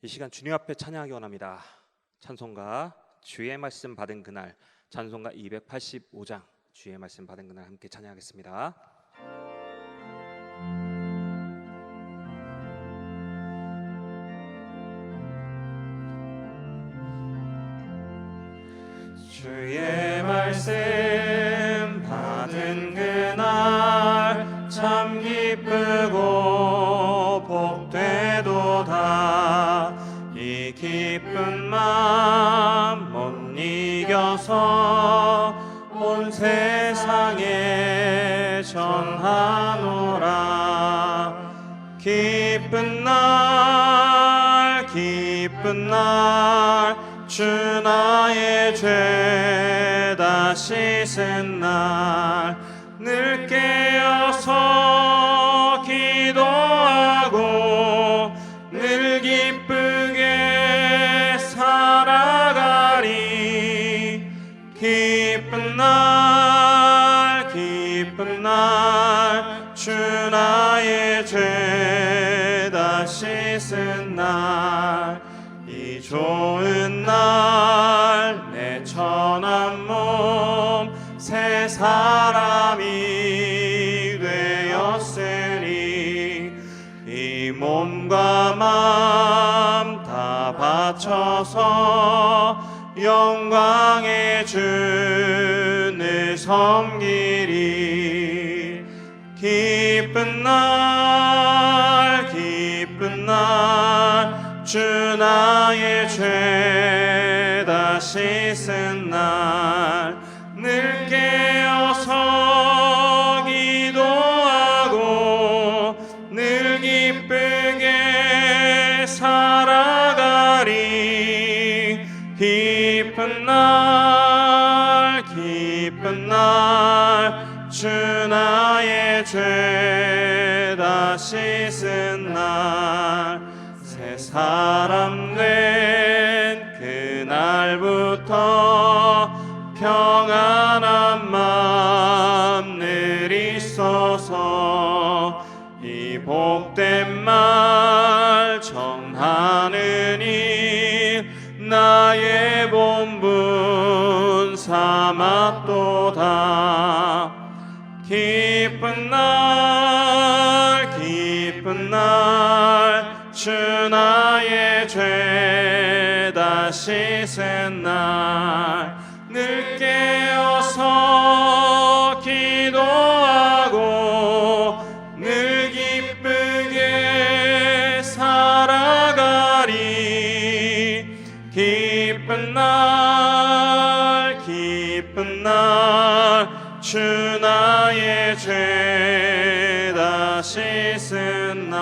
이 시간 주님 앞에 찬양하기 원합니다. 찬송가 주의 말씀 받은 그날, 찬송가 285장 주의 말씀 받은 그날 함께 찬양하겠습니다. 주의 말씀 받은 그날 참 기쁘고 복되도다. 이 기쁜 마음 못 이겨서 온 세상에 전하노라. 기쁜 날 주 나의 죄 다 씻은 날 늘 깨어서 기도하고 늘 기쁘게 살아가리. 기쁜 날 주 나의 죄 다 씻은 날 이 좋은 날 내 천한 몸 새 사람이 되었으니 이 몸과 마음 다 바쳐서 영광의 주를 섬기리. 기쁜 날 주 나의 죄 다 씻은 날 늘 깨어서 기도하고 늘 기쁘게 살아가리. 기쁜 날 주 나의 죄 다 씻은 날 새 사람 된 그날부터 평안한 마음 늘 있어서 이 복된 말 전하는 일 나의 본분 삼았도다. 기쁜 날 주 나의 죄 다 씻은 날 늘 깨어서 기도하고 늘 기쁘게 살아가리. 기쁜 날 주 나의 죄 다 씻은 날.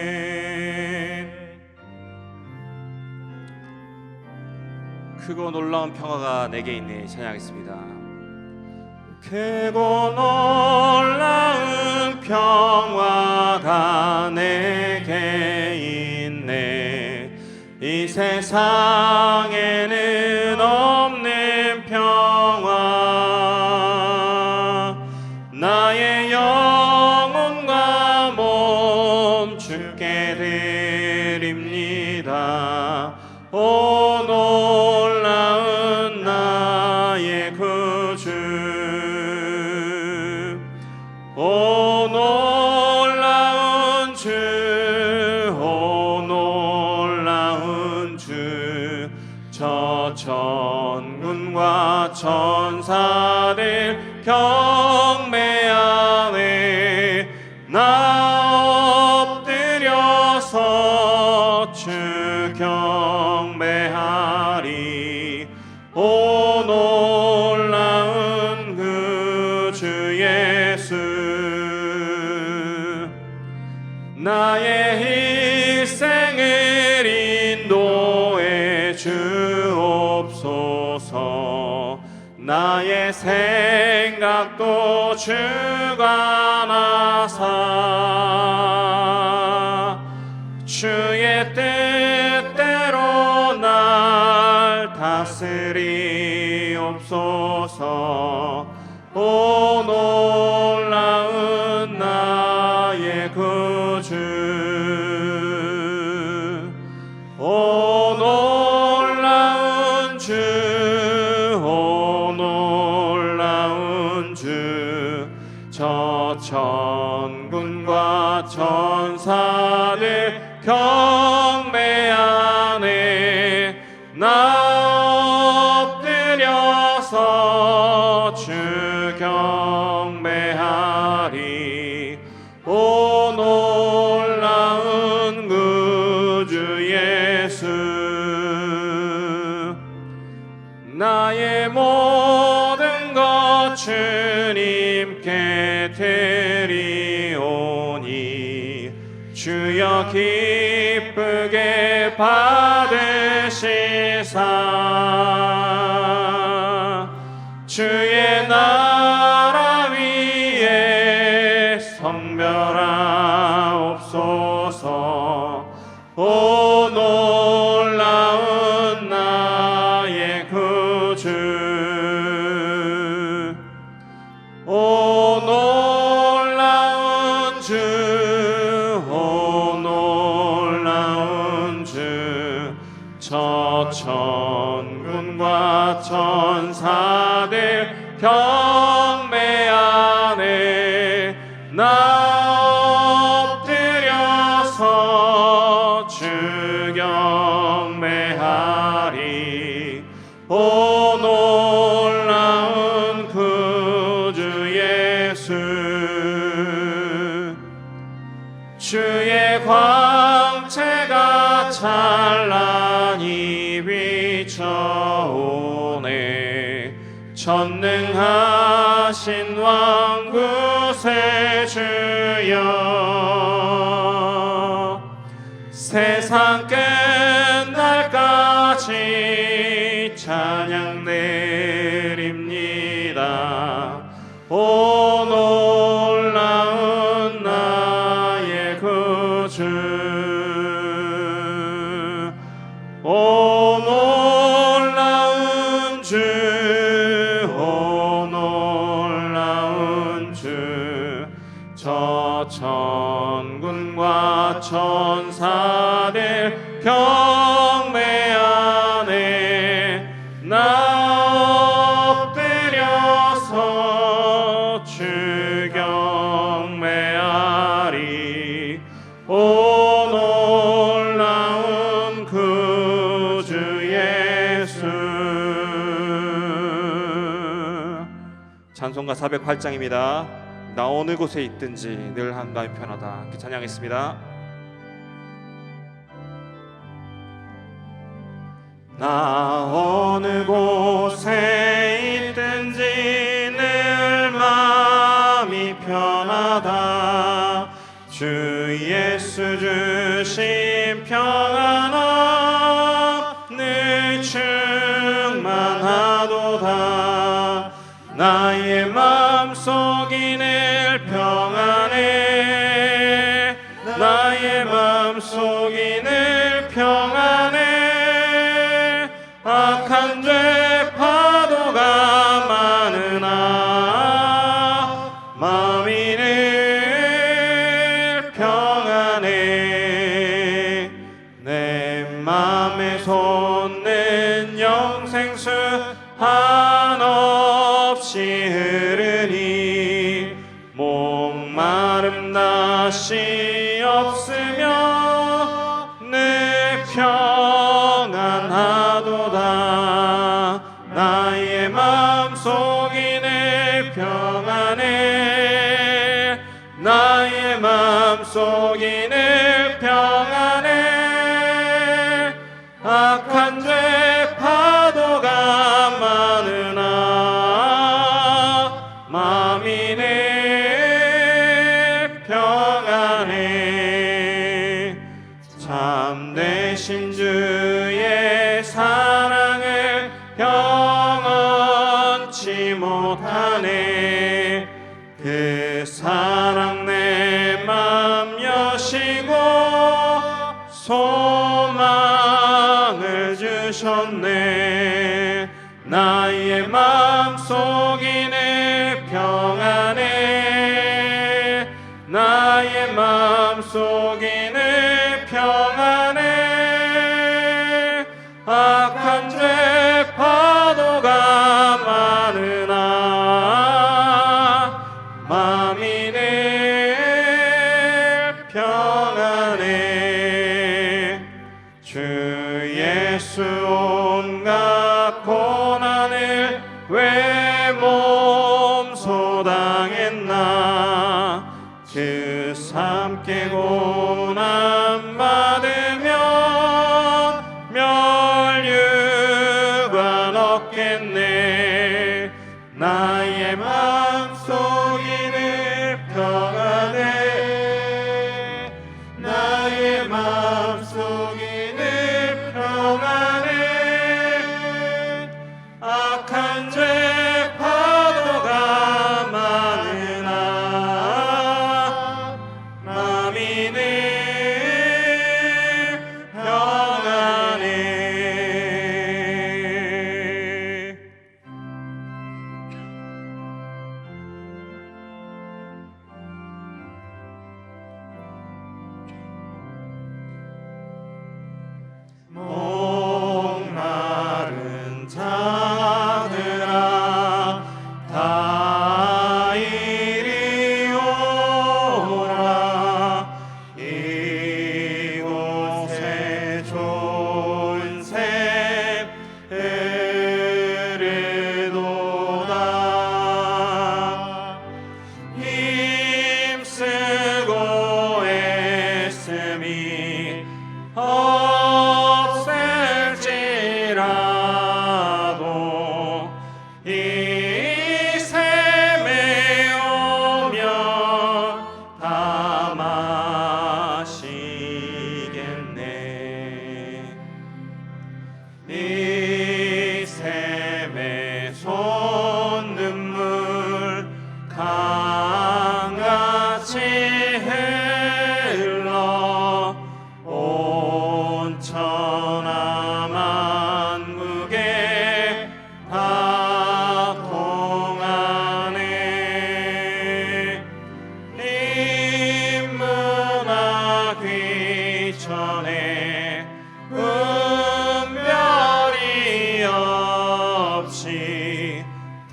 아멘. 크고 놀라운 평화가 내게 있네 찬양하겠습니다. 크고 놀라운 평화가 내게 있네. 이 세상에는 없는 평화. 나의 영혼과 몸 주께 드립니다. 오 놀라운 나의 구주. 오 놀라운 주, 저 천군과 천사들 경배하네. 나 엎드려서 주 경배하리. 오 놀라운 그 주 예수. 나의 일생을 인도해 주옵소서. 나의 생각도 주관하사 주의 뜻대로 날 다스리옵소서. 오 놀라운 나의 구주, 오 놀라운 주, 오 놀라운 주, 저 천군과 천사들 경배하네. 나 엎드려서 주 경배하리. 오 놀라운 구주 예수, 나의 모든 것 주님께 드리오니 주여 기쁘게 받으시사 주의 나라 위에 성별하옵소서. 오 놀라운 나의 구주, 오 놀라운 주, 오 놀라운 주, 저 천군과 천사들 경배하네. 나 엎드려서 주 경배하리. 오 놀라운 구주 예수, 주의 광채가 찬란히 비춰오네. 전능하신 왕구세 주여, 세상 끝날까지 찬양 드립니다. 오 놀라운 나의 구주, 오 놀라운 주, 오 놀라운 주, 저 천군과 천사들 경배하네. 나 엎드려서 주 경배하리. 오 놀라운 구주 예수. 찬송가 408장입니다. 나 어느 곳에 있든지 늘 한가히 편하다. 함께 찬양했습니다. 나 어느 곳에 있든지 늘 마음이 편하다. 주 예수 주신 평안함 늘 충만하도다. 나의 마음속이 늘 평안해. 나의 마음속이 늘 평안해. 악한 죄 파도가 많으나 마음이 늘 평안해. 내 맘에 솟는 영생수 한없이 흐르니 목마름 다시 없으며 늘 평안하도다. 나의 마음속이 늘 평안해. 나의 마음속이 늘 평안해. 악한 죄 파도가 많으나 마음이 늘 평안해. 참되신 주의 사랑을 경험치 못하네. 그 사랑 내 맘 여시고 소망을 주셨네. 나의 마음속이 늘 속이는 평안에 악한 죄 파도가 많으나 맘이 늘 평안해. 주 예수 온갖 고난을 왜 몸소 당했나. 그 삶 깨고 난 받으면 멸류관 얻겠네. 나의 맘속이 늘 평안해. 나의 맘속이 늘 평안해. 악한 죄 파도가 많으나 맘이 늘 평안해. 목마른 자들아 다 이리 오라. 이곳에 좋은 샘 흐르도다. 힘쓰고 애씀이 없을지라도 이 샘에 오면 다 마시겠네. 이 샘의 손눈물 강같이 흘러 온 천하 만국에 다 통하네. 인문화 귀천에 은별이 없이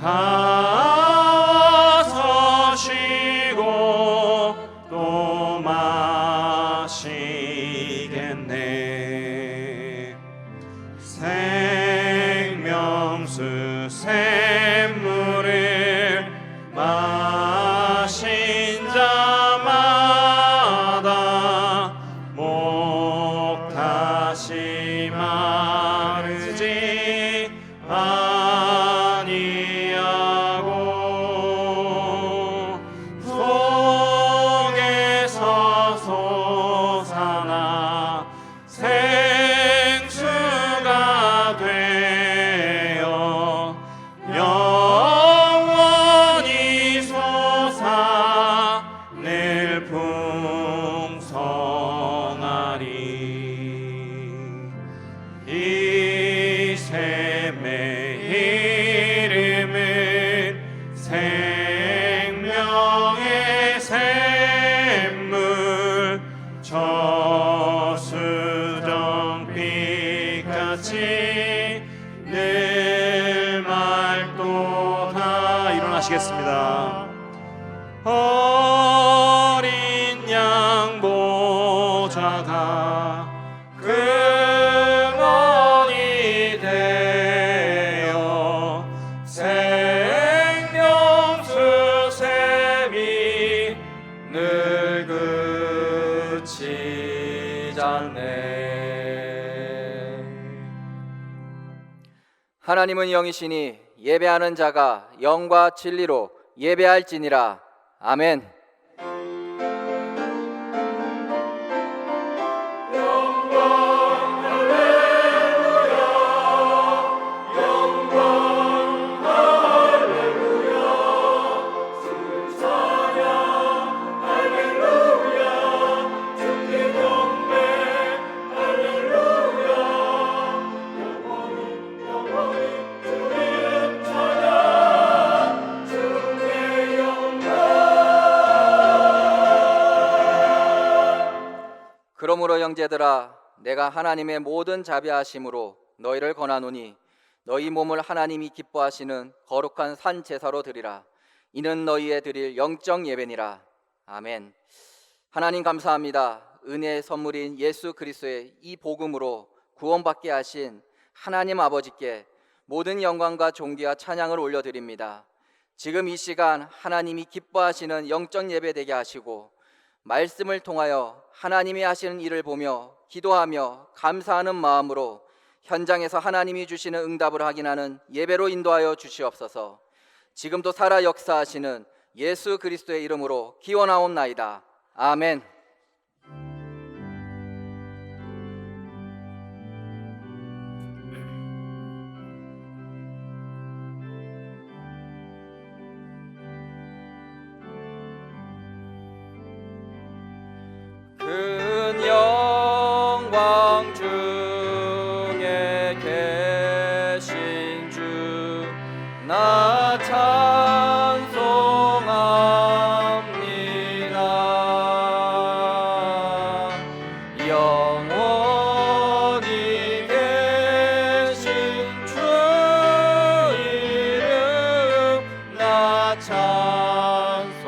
다 와서 쉬고 또 마시겠네. 생명수 샘물을 마신 자마다 목 다시 마르지 아니하고 속에서 솟아나 생수가 되어 영원히 솟아 늘 풍성하리. 이 샘의 이름은 생명의 샘물. 저수정빛같이 늘 맑도다. 일어나시겠습니다. 어린 양 보좌가 근원이 되어 생명수 샘이 늘 그치지 않네. 하나님은 영이시니 예배하는 자가 영과 진리로 예배할지니라. 아멘. 형제들아, 내가 하나님의 모든 자비하심으로 너희를 권하노니 너희 몸을 하나님이 기뻐하시는 거룩한 산 제사로 드리라. 이는 너희의 드릴 영적 예배니라. 아멘. 하나님 감사합니다. 은혜의 선물인 예수 그리스도의 이 복음으로 구원받게 하신 하나님 아버지께 모든 영광과 존귀와 찬양을 올려드립니다. 지금 이 시간 하나님이 기뻐하시는 영적 예배 되게 하시고 말씀을 통하여 하나님이 하시는 일을 보며 기도하며 감사하는 마음으로 현장에서 하나님이 주시는 응답을 확인하는 예배로 인도하여 주시옵소서. 지금도 살아 역사하시는 예수 그리스도의 이름으로 기원하옵나이다. 아멘. 큰 영광 중에 계신 주 나 찬송합니다. 영원히 계신 주 이름 나 찬송합니다.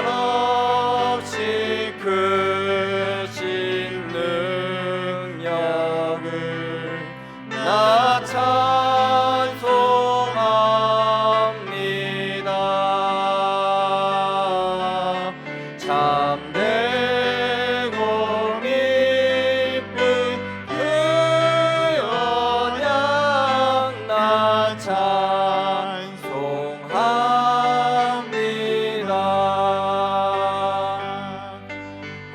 한없이 크신 능력을 나 찬송합니다. 참되고 기쁜 그 언약 나 찬송합니다.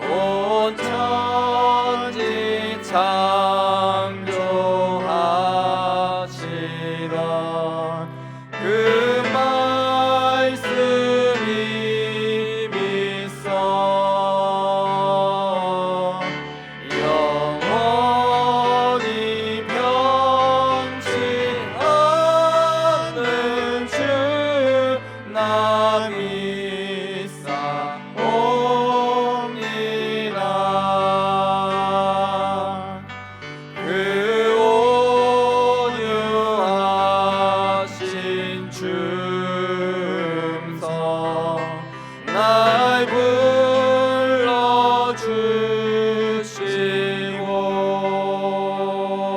온 천지 창조하시던 그 말씀이 믿소 영원히 변치 않는 주 나 믿사옵니다. 그 온유하신 줌서 날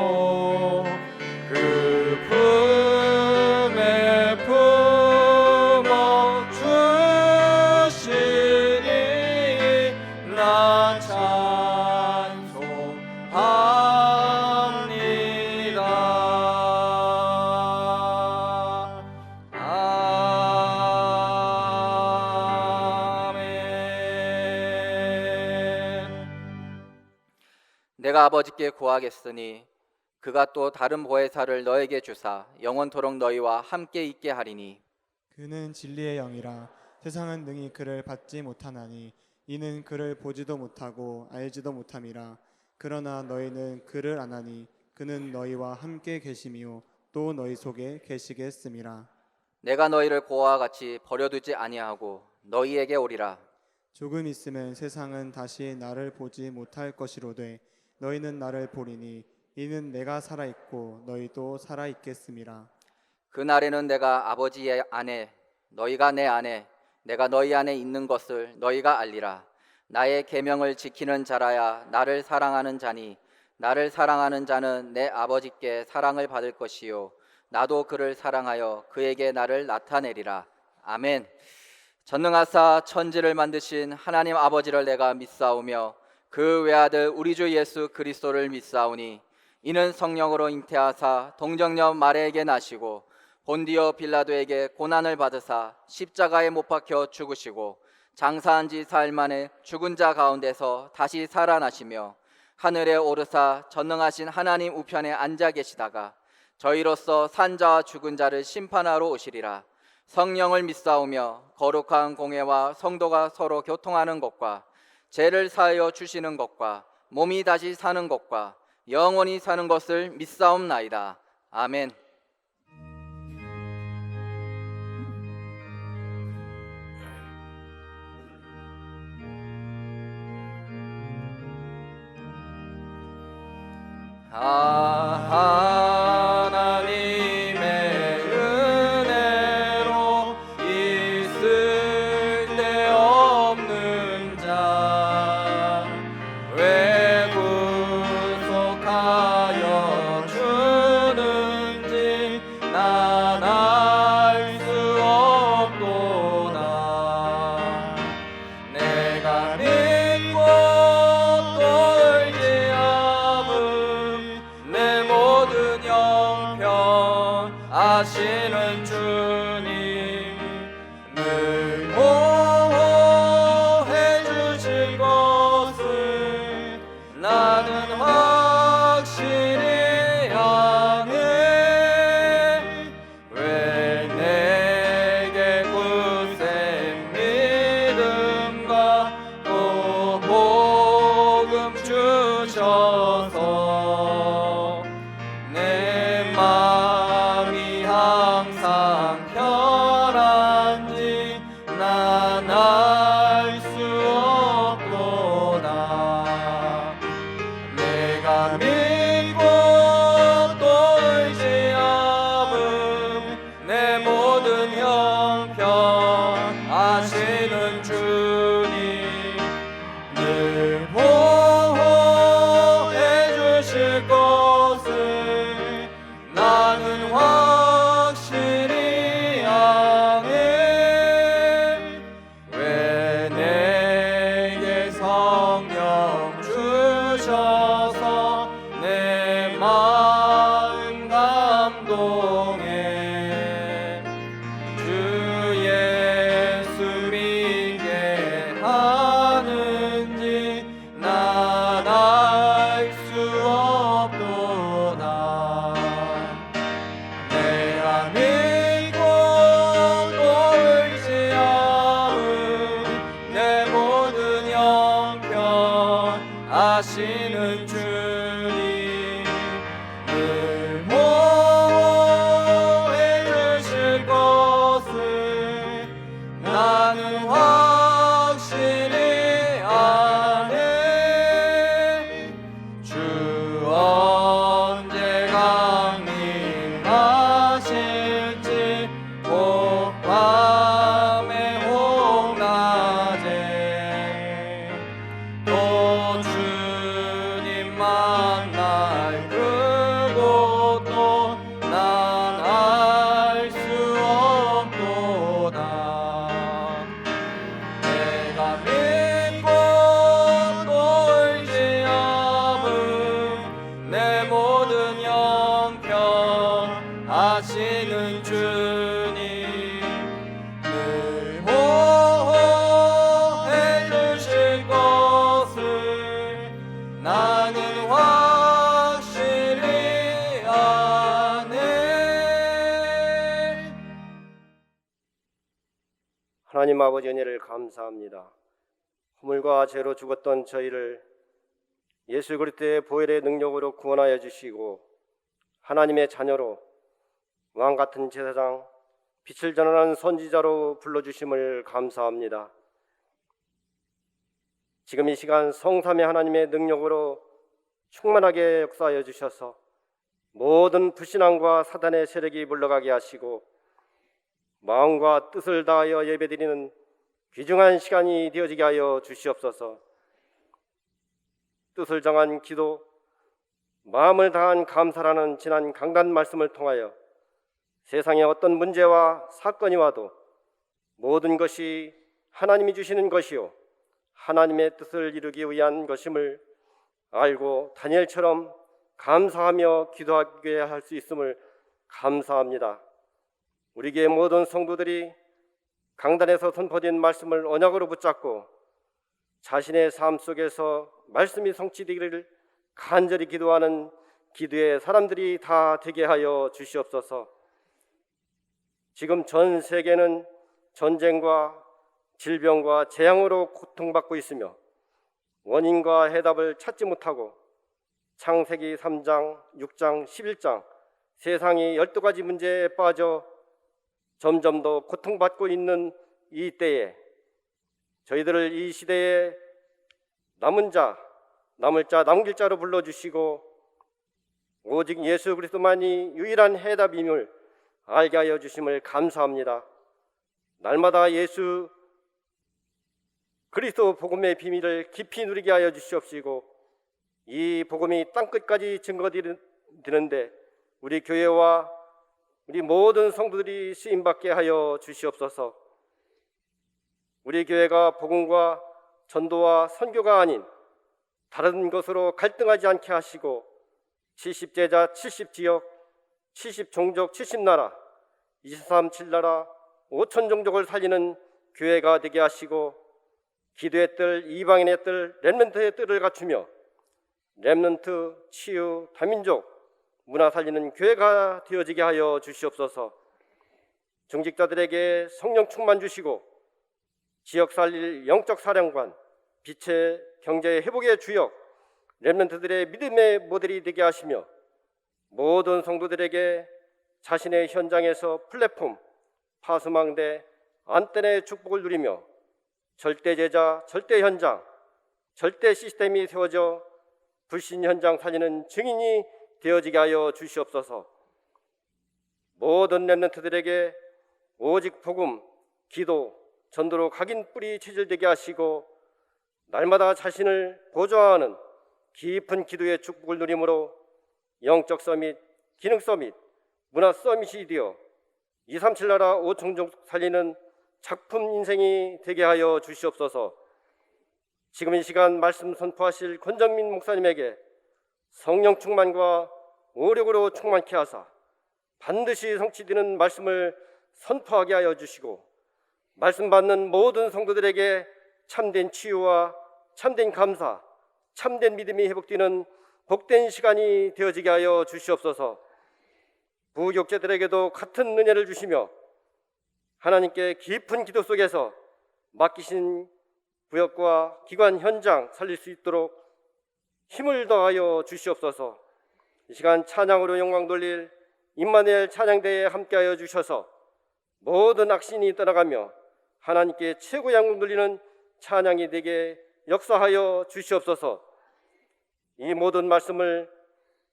불러주시고 그 품에 품어 주시니 나 찬송합니다. 아멘. 내가 아버지께 구하겠으니 그가 또 다른 보혜사를 너에게 주사 영원토록 너희와 함께 있게 하리니 그는 진리의 영이라 세상은 능히 그를 받지 못하나니 이는 그를 보지도 못하고 알지도 못함이라. 그러나 너희는 그를 아나니 그는 너희와 함께 계심이요 또 너희 속에 계시겠음이라. 내가 너희를 고아와 같이 버려두지 아니하고 너희에게 오리라. 조금 있으면 세상은 다시 나를 보지 못할 것이로되 너희는 나를 보리니 이는 내가 살아있고 너희도 살아있겠음이라. 그날에는 내가 아버지의 안에 너희가 내 안에 내가 너희 안에 있는 것을 너희가 알리라. 나의 계명을 지키는 자라야 나를 사랑하는 자니 나를 사랑하는 자는 내 아버지께 사랑을 받을 것이요 나도 그를 사랑하여 그에게 나를 나타내리라. 아멘. 전능하사 천지를 만드신 하나님 아버지를 내가 믿사오며 그 외아들 우리 주 예수 그리스도를 믿사오니 이는 성령으로 잉태하사 동정녀 마리아에게 나시고 본디오 빌라도에게 고난을 받으사 십자가에 못 박혀 죽으시고 장사한 지 사흘 만에 죽은 자 가운데서 다시 살아나시며 하늘에 오르사 전능하신 하나님 우편에 앉아 계시다가 저희로서 산 자와 죽은 자를 심판하러 오시리라. 성령을 믿사오며 거룩한 공회와 성도가 서로 교통하는 것과 죄를 사하여 주시는 것과 몸이 다시 사는 것과 영원히 사는 것을 믿사옵나이다. 아멘. 하나님의 은혜로 있을 데 없는 자 왜 구속하여 주는지 난 알 수 없도다. 내가 믿고 또 의지함은 내 모든 형편 아시는 주님 늘 보호해 주실 것을 나는 확실히 아네. 왜 내게 굳센 믿음과 또 복음 주셔서 내 마음이 항상 편한지 난 알 수 없도다. 내가 믿고 또 의지함은 내 모든 형편 아시는 주님 늘 보호해 주실 것을 나는 확실히 아네. 왜 내게 성령 주셔서 내 마음 감동해 주 예수 믿게 하는지 난 알 수 없도다. 내가 믿고 또 의지함은 내 모든 형편 아시는 주님 늘 보호해 주실 것을 나는 확실히 아네. 주 언제 강림하실지 곧 밤에 홍낮에 또 주님 만날 그곳도 난 알 수 없도다. 내가 믿고 또 의지함은 내 모든 형편 아시는 주님 늘 보호해 주실 것을 나는 확실히 아네. 하나님 아버지 은혜를 감사합니다. 허물과 죄로 죽었던 저희를 예수 그리스도의 보혈의 능력으로 구원하여 주시고 하나님의 자녀로 왕같은 제사장 빛을 전하는 선지자로 불러주심을 감사합니다. 지금 이 시간 성삼위 하나님의 능력으로 충만하게 역사하여 주셔서 모든 불신앙과 사단의 세력이 물러가게 하시고 마음과 뜻을 다하여 예배드리는 귀중한 시간이 되어지게 하여 주시옵소서. 뜻을 정한 기도, 마음을 다한 감사라는 지난 강단 말씀을 통하여 세상에 어떤 문제와 사건이 와도 모든 것이 하나님이 주시는 것이요 하나님의 뜻을 이루기 위한 것임을 알고 다니엘처럼 감사하며 기도하게 할 수 있음을 감사합니다. 우리에게 모든 성도들이 강단에서 선포된 말씀을 언약으로 붙잡고 자신의 삶 속에서 말씀이 성취되기를 간절히 기도하는 기도의 사람들이 다 되게 하여 주시옵소서. 지금 전 세계는 전쟁과 질병과 재앙으로 고통받고 있으며 원인과 해답을 찾지 못하고 창세기 3장, 6장, 11장 세상이 12가지 문제에 빠져 점점 더 고통받고 있는 이 때에 저희들을 이 시대에 남은 자, 남을 자, 남길 자로 불러주시고 오직 예수 그리스도만이 유일한 해답임을 알게 하여 주심을 감사합니다. 날마다 예수 그리스도 복음의 비밀을 깊이 누리게 하여 주시옵시고 이 복음이 땅끝까지 증거되는데 우리 교회와 우리 모든 성도들이 쓰임받게 하여 주시옵소서. 우리 교회가 복음과 전도와 선교가 아닌 다른 것으로 갈등하지 않게 하시고 70제자 70지역 70종족 70나라 237나라 5천종족을 살리는 교회가 되게 하시고 기도의 뜰, 이방인의 뜰, 렘넌트의 뜰을 갖추며 렘넌트, 치유, 다민족, 문화 살리는 교회가 되어지게 하여 주시옵소서. 중직자들에게 성령 충만 주시고 지역 살릴 영적 사령관, 빛의 경제의 회복의 주역, 렘넌트들의 믿음의 모델이 되게 하시며 모든 성도들에게 자신의 현장에서 플랫폼, 파수망대, 안떼의 축복을 누리며 절대 제자, 절대 현장, 절대 시스템이 세워져 불신 현장 살리는 증인이 되어지게 하여 주시옵소서. 모든 렘넌트들에게 오직 복음, 기도, 전도로 각인 뿌리 체질되게 하시고 날마다 자신을 보좌하는 깊은 기도의 축복을 누림으로 영적 서밋, 기능 서밋, 문화 서밋이 되어 237나라 5종족 살리는 작품 인생이 되게 하여 주시옵소서. 지금 이 시간 말씀 선포하실 권정민 목사님에게 성령 충만과 오력으로 충만케 하사 반드시 성취되는 말씀을 선포하게 하여 주시고 말씀 받는 모든 성도들에게 참된 치유와 참된 감사, 참된 믿음이 회복되는 복된 시간이 되어지게 하여 주시옵소서. 부교육자들에게도 같은 은혜를 주시며 하나님께 깊은 기도 속에서 맡기신 구역과 기관 현장 살릴 수 있도록 힘을 더하여 주시옵소서. 이 시간 찬양으로 영광 돌릴 임마누엘 찬양대에 함께하여 주셔서 모든 악신이 떠나가며 하나님께 최고 영광 돌리는 찬양이 되게 역사하여 주시옵소서. 이 모든 말씀을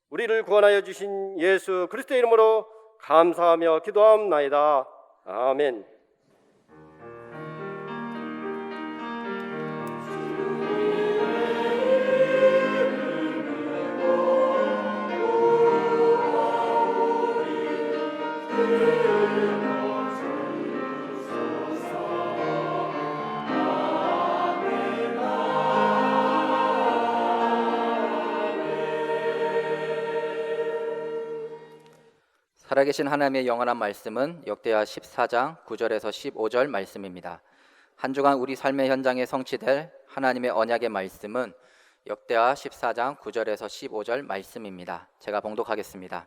우리를 구원하여 주신 예수 그리스도의 이름으로 감사하며 기도하옵나이다. 아멘. 살아계신 하나님의 영원한 말씀은 역대하 14장 9절에서 15절 말씀입니다. 한 주간 우리 삶의 현장에 성취될 하나님의 언약의 말씀은 역대하 14장 9절에서 15절 말씀입니다. 제가 봉독하겠습니다.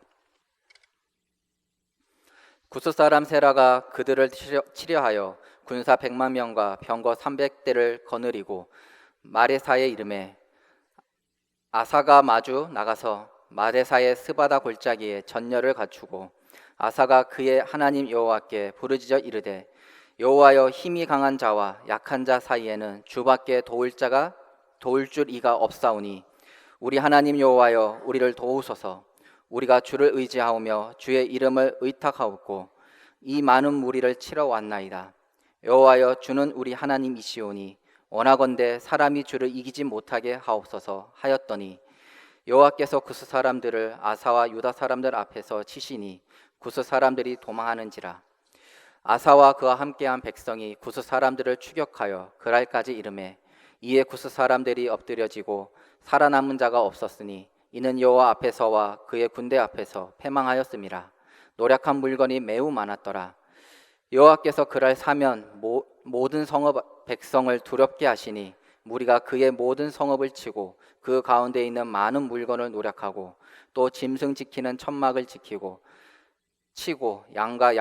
구스 사람 세라가 그들을 치려하여 군사 100만 명과 병거 300대를 거느리고 마레사의 이름에 아사가 마주 나가서 마레사의 스바다 골짜기에 전열을 갖추고 아사가 그의 하나님 여호와께 부르짖어 이르되 여호와여 힘이 강한 자와 약한 자 사이에는 주밖에 도울 줄 이가 없사오니 우리 하나님 여호와여 우리를 도우소서. 우리가 주를 의지하오며 주의 이름을 의탁하옵고 이 많은 무리를 치러 왔나이다. 여호와여 주는 우리 하나님이시오니 원하건대 사람이 주를 이기지 못하게 하옵소서 하였더니 여호와께서 구스 사람들을 아사와 유다 사람들 앞에서 치시니 구스 사람들이 도망하는지라. 아사와 그와 함께한 백성이 구스 사람들을 추격하여 그랄까지 이르매 이에 구스 사람들이 엎드려지고 살아남은 자가 없었으니 이는 여호와 앞에서와 그의 군대 앞에서 패망하였음이라. 노력한 물건이 매우 많았더라. 여호와께서 그날 사면 모든 성읍 백성을 두렵게 하시니 무리가 그의 모든 성읍을 치고 그 가운데 있는 많은 물건을 노력하고 또 짐승 지키는 천막을 치고 양과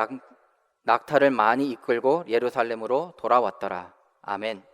낙타를 많이 이끌고 예루살렘으로 돌아왔더라. 아멘.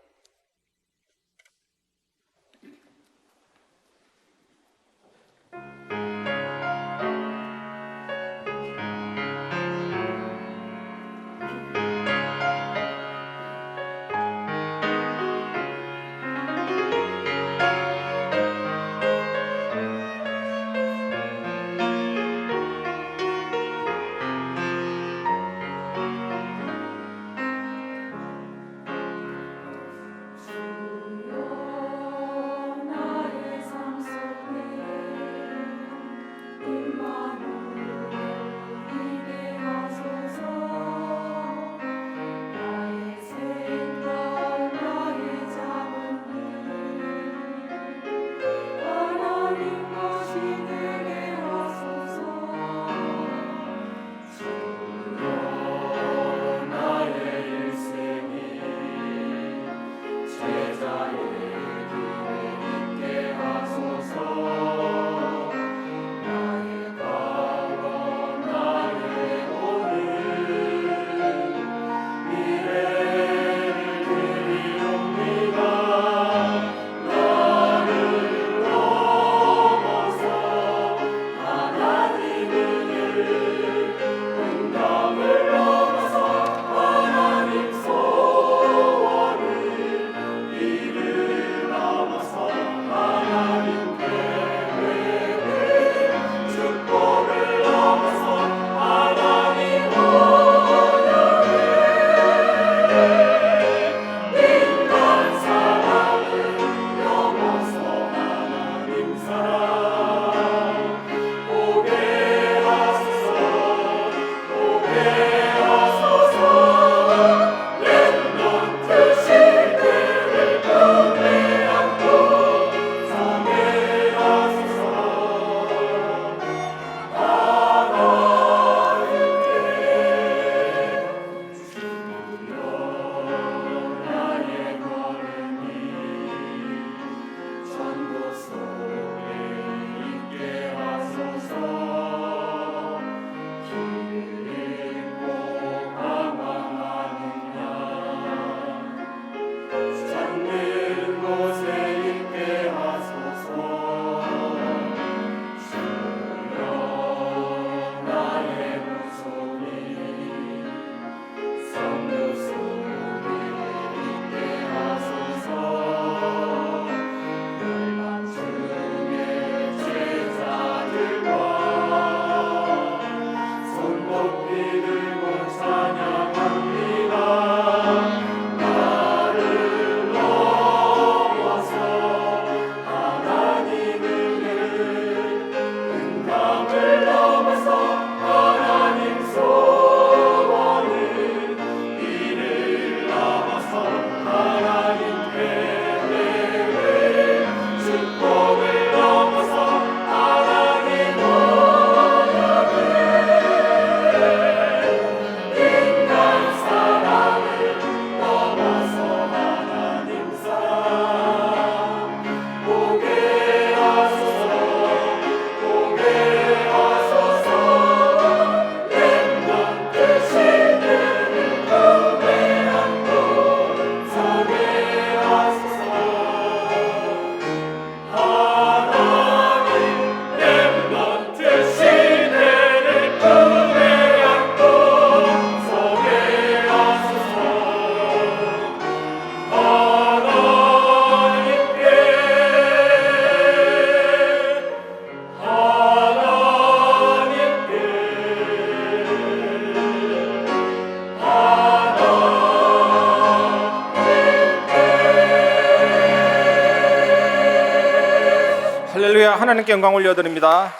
할렐루야. 하나님께 영광 올려드립니다.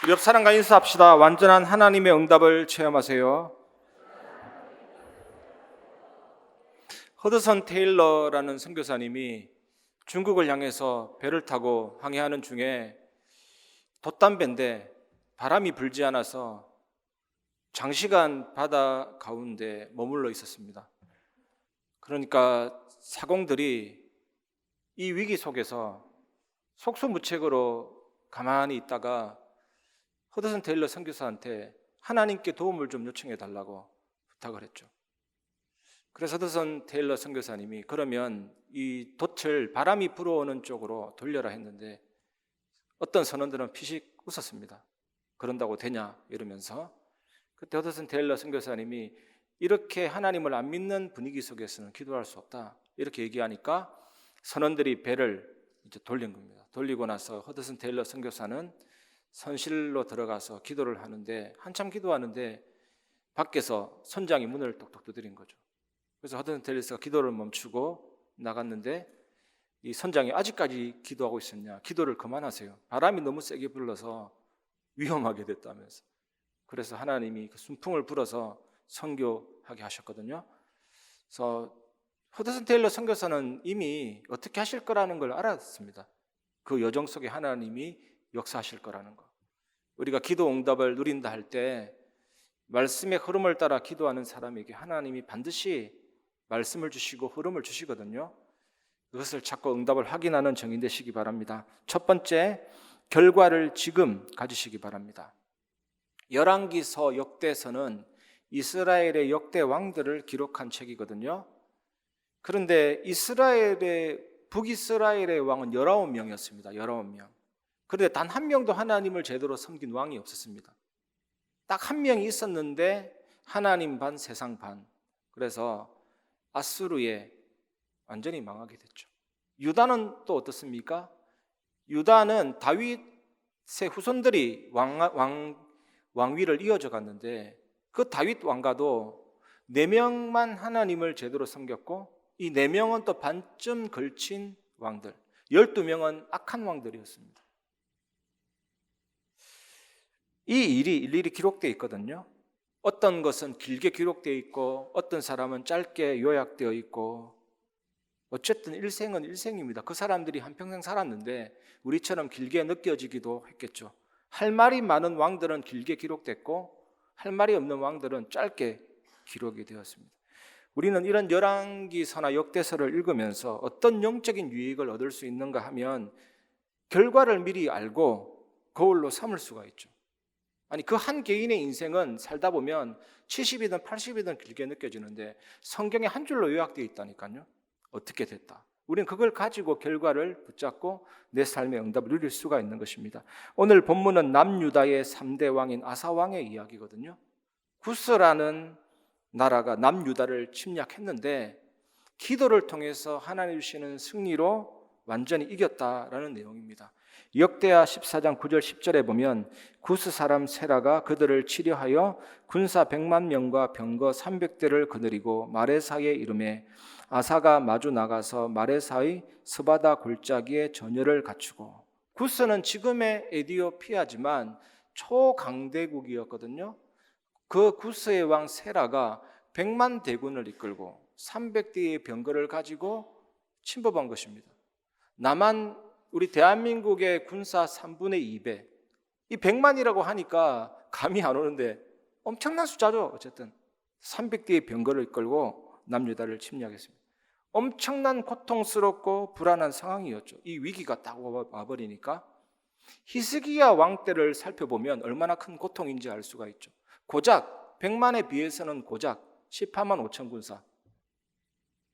우리 옆 사람과 인사합시다. 완전한 하나님의 응답을 체험하세요. 허드슨 테일러라는 선교사님이 중국을 향해서 배를 타고 항해하는 중에 돛담배인데 바람이 불지 않아서 장시간 바다 가운데 머물러 있었습니다. 그러니까 사공들이 이 위기 속에서 속수무책으로 가만히 있다가 허드슨 테일러 선교사한테 하나님께 도움을 좀 요청해 달라고 부탁을 했죠. 그래서 허드슨 테일러 선교사님이 그러면 이 돛을 바람이 불어오는 쪽으로 돌려라 했는데 어떤 선원들은 피식 웃었습니다. 그런다고 되냐 이러면서. 그때 허드슨 테일러 선교사님이 이렇게 하나님을 안 믿는 분위기 속에서는 기도할 수 없다 이렇게 얘기하니까 선원들이 배를 이제 돌린 겁니다. 돌리고 나서 허드슨 테일러 선교사는 선실로 들어가서 기도를 하는데 한참 기도하는데 밖에서 선장이 문을 똑똑 두드린 거죠. 그래서 허드슨 테일러가 기도를 멈추고 나갔는데 이 선장이 아직까지 기도하고 있었냐, 기도를 그만하세요. 바람이 너무 세게 불러서 위험하게 됐다면서. 그래서 하나님이 그 순풍을 불어서 선교하게 하셨거든요. 그래서 허드슨 테일러 선교사는 이미 어떻게 하실 거라는 걸 알았습니다. 그 여정 속에 하나님이 역사하실 거라는 거. 우리가 기도 응답을 누린다 할 때 말씀의 흐름을 따라 기도하는 사람에게 하나님이 반드시 말씀을 주시고 흐름을 주시거든요. 그것을 찾고 응답을 확인하는 정인 되시기 바랍니다. 첫 번째, 결과를 지금 가지시기 바랍니다. 열왕기서 역대서는 이스라엘의 역대 왕들을 기록한 책이거든요. 그런데 북이스라엘의 왕은 19명이었습니다. 19명. 그런데 단 한 명도 하나님을 제대로 섬긴 왕이 없었습니다. 딱 한 명이 있었는데 하나님 반 세상 반. 그래서 아수르에 완전히 망하게 됐죠. 유다는 또 어떻습니까? 유다는 다윗의 후손들이 왕위를 이어져 갔는데 그 다윗 왕가도 4명만 하나님을 제대로 섬겼고 이 4명은 또 반쯤 걸친 왕들, 12명은 악한 왕들이었습니다. 이 일이 일일이 기록되어 있거든요. 어떤 것은 길게 기록되어 있고 어떤 사람은 짧게 요약되어 있고 어쨌든 일생은 일생입니다. 그 사람들이 한평생 살았는데 우리처럼 길게 느껴지기도 했겠죠. 할 말이 많은 왕들은 길게 기록됐고 할 말이 없는 왕들은 짧게 기록이 되었습니다. 우리는 이런 열왕기서나 역대서를 읽으면서 어떤 영적인 유익을 얻을 수 있는가 하면 결과를 미리 알고 거울로 삼을 수가 있죠. 아니 그 한 개인의 인생은 살다 보면 70이든 80이든 길게 느껴지는데 성경에 한 줄로 요약되어 있다니까요. 어떻게 됐다. 우리는 그걸 가지고 결과를 붙잡고 내 삶의 응답을 누릴 수가 있는 것입니다. 오늘 본문은 남유다의 3대 왕인 아사 왕의 이야기거든요. 구스라는 나라가 남유다를 침략했는데 기도를 통해서 하나님 주시는 승리로 완전히 이겼다라는 내용입니다. 역대하 14장 9절 10절에 보면 구스 사람 세라가 그들을 치려하여 군사 100만 명과 병거 300대를 거느리고 마레사에 이르매 아사가 마주 나가서 마레사의 스바다 골짜기에 전열을 갖추고. 구스는 지금의 에디오피아지만 초강대국이었거든요. 그 구스의 왕 세라가 100만 대군을 이끌고 300대의 병거를 가지고 침범한 것입니다. 남한 우리 대한민국의 군사 3분의 2배, 이 100만이라고 하니까 감이 안 오는데 엄청난 숫자죠. 어쨌든 300대의 병거를 이끌고 남유다를 침략했습니다. 엄청난 고통스럽고 불안한 상황이었죠. 이 위기가 딱 와버리니까. 히스기야 왕 때를 살펴보면 얼마나 큰 고통인지 알 수가 있죠. 고작 100만에 비해서는 고작 18만 5천 군사,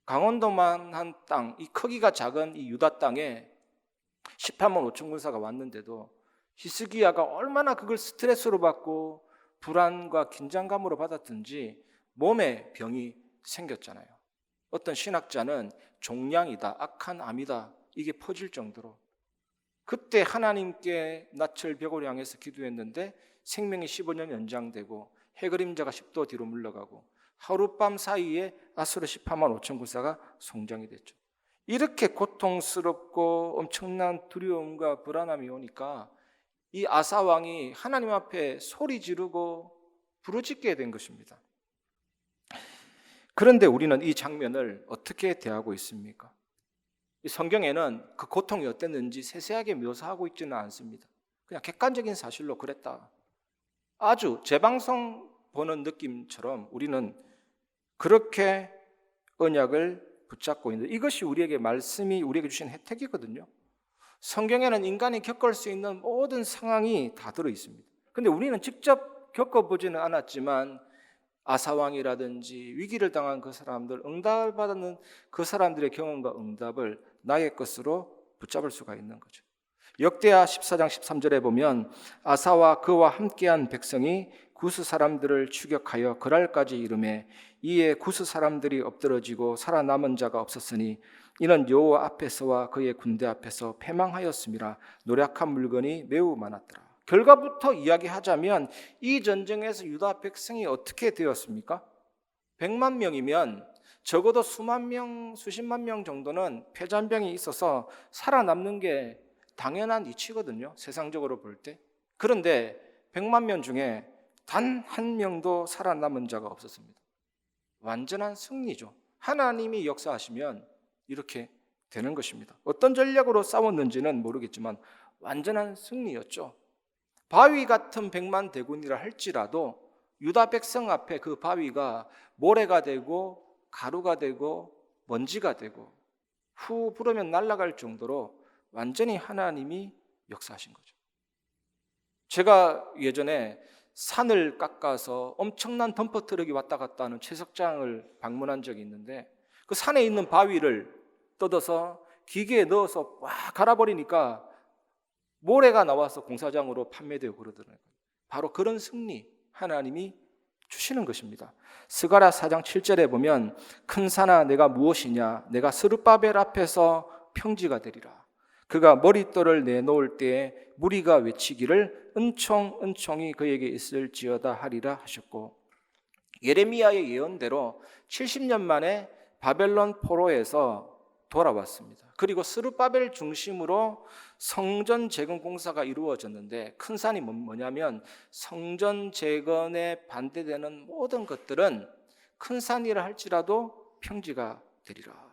강원도만 한 땅, 이 크기가 작은 이 유다 땅에 18만 5천 군사가 왔는데도 히스기야가 얼마나 그걸 스트레스로 받고 불안과 긴장감으로 받았든지 몸에 병이 생겼잖아요. 어떤 신학자는 종양이다, 악한 암이다, 이게 퍼질 정도로. 그때 하나님께 낯을 벽을 향해서 기도했는데 생명이 15년 연장되고 해그림자가 10도 뒤로 물러가고 하룻밤 사이에 아수르 18만 5천 군사가 성장이 됐죠. 이렇게 고통스럽고 엄청난 두려움과 불안함이 오니까 이 아사 왕이 하나님 앞에 소리 지르고 부르짖게 된 것입니다. 그런데 우리는 이 장면을 어떻게 대하고 있습니까? 이 성경에는 그 고통이 어땠는지 세세하게 묘사하고 있지는 않습니다. 그냥 객관적인 사실로 그랬다. 아주 재방송 보는 느낌처럼 우리는 그렇게 언약을 붙잡고 있는데, 이것이 우리에게 말씀이 우리에게 주신 혜택이거든요. 성경에는 인간이 겪을 수 있는 모든 상황이 다 들어 있습니다. 그런데 우리는 직접 겪어보지는 않았지만 아사왕이라든지 위기를 당한 그 사람들, 응답을 받는 그 사람들의 경험과 응답을 나의 것으로 붙잡을 수가 있는 거죠. 역대하 14장 13절에 보면 아사와 그와 함께한 백성이 구스 사람들을 추격하여 그랄까지 이르매 이에 구스 사람들이 엎드러지고 살아남은 자가 없었으니 이는 여호와 앞에서와 그의 군대 앞에서 패망하였음이라. 노력한 물건이 매우 많았더라. 결과부터 이야기하자면 이 전쟁에서 유다 백성이 어떻게 되었습니까? 100만 명이면 적어도 수만 명, 수십만 명 정도는 폐잔병이 있어서 살아남는 게 당연한 이치거든요, 세상적으로 볼 때. 그런데 100만 명 중에 단 한 명도 살아남은 자가 없었습니다. 완전한 승리죠. 하나님이 역사하시면 이렇게 되는 것입니다. 어떤 전략으로 싸웠는지는 모르겠지만 완전한 승리였죠. 바위 같은 100만 대군이라 할지라도 유다 백성 앞에 그 바위가 모래가 되고 가루가 되고 먼지가 되고 후 불으면 날아갈 정도로 완전히 하나님이 역사하신 거죠. 제가 예전에 산을 깎아서 엄청난 덤퍼 트럭이 왔다 갔다 하는 채석장을 방문한 적이 있는데, 그 산에 있는 바위를 뜯어서 기계에 넣어서 꽉 갈아버리니까 모래가 나와서 공사장으로 판매되고 그러더라고요. 바로 그런 승리 하나님이 주시는 것입니다. 스가랴 4장 7절에 보면 큰 산아 내가 무엇이냐, 내가 스룹바벨 앞에서 평지가 되리라. 그가 머릿돌을 내놓을 때에 무리가 외치기를 은총이 그에게 있을지어다 하리라 하셨고, 예레미야의 예언대로 70년 만에 바벨론 포로에서 돌아왔습니다. 그리고 스룹바벨 중심으로 성전 재건 공사가 이루어졌는데, 큰 산이 뭐냐면 성전 재건에 반대되는 모든 것들은 큰 산이라 할지라도 평지가 되리라.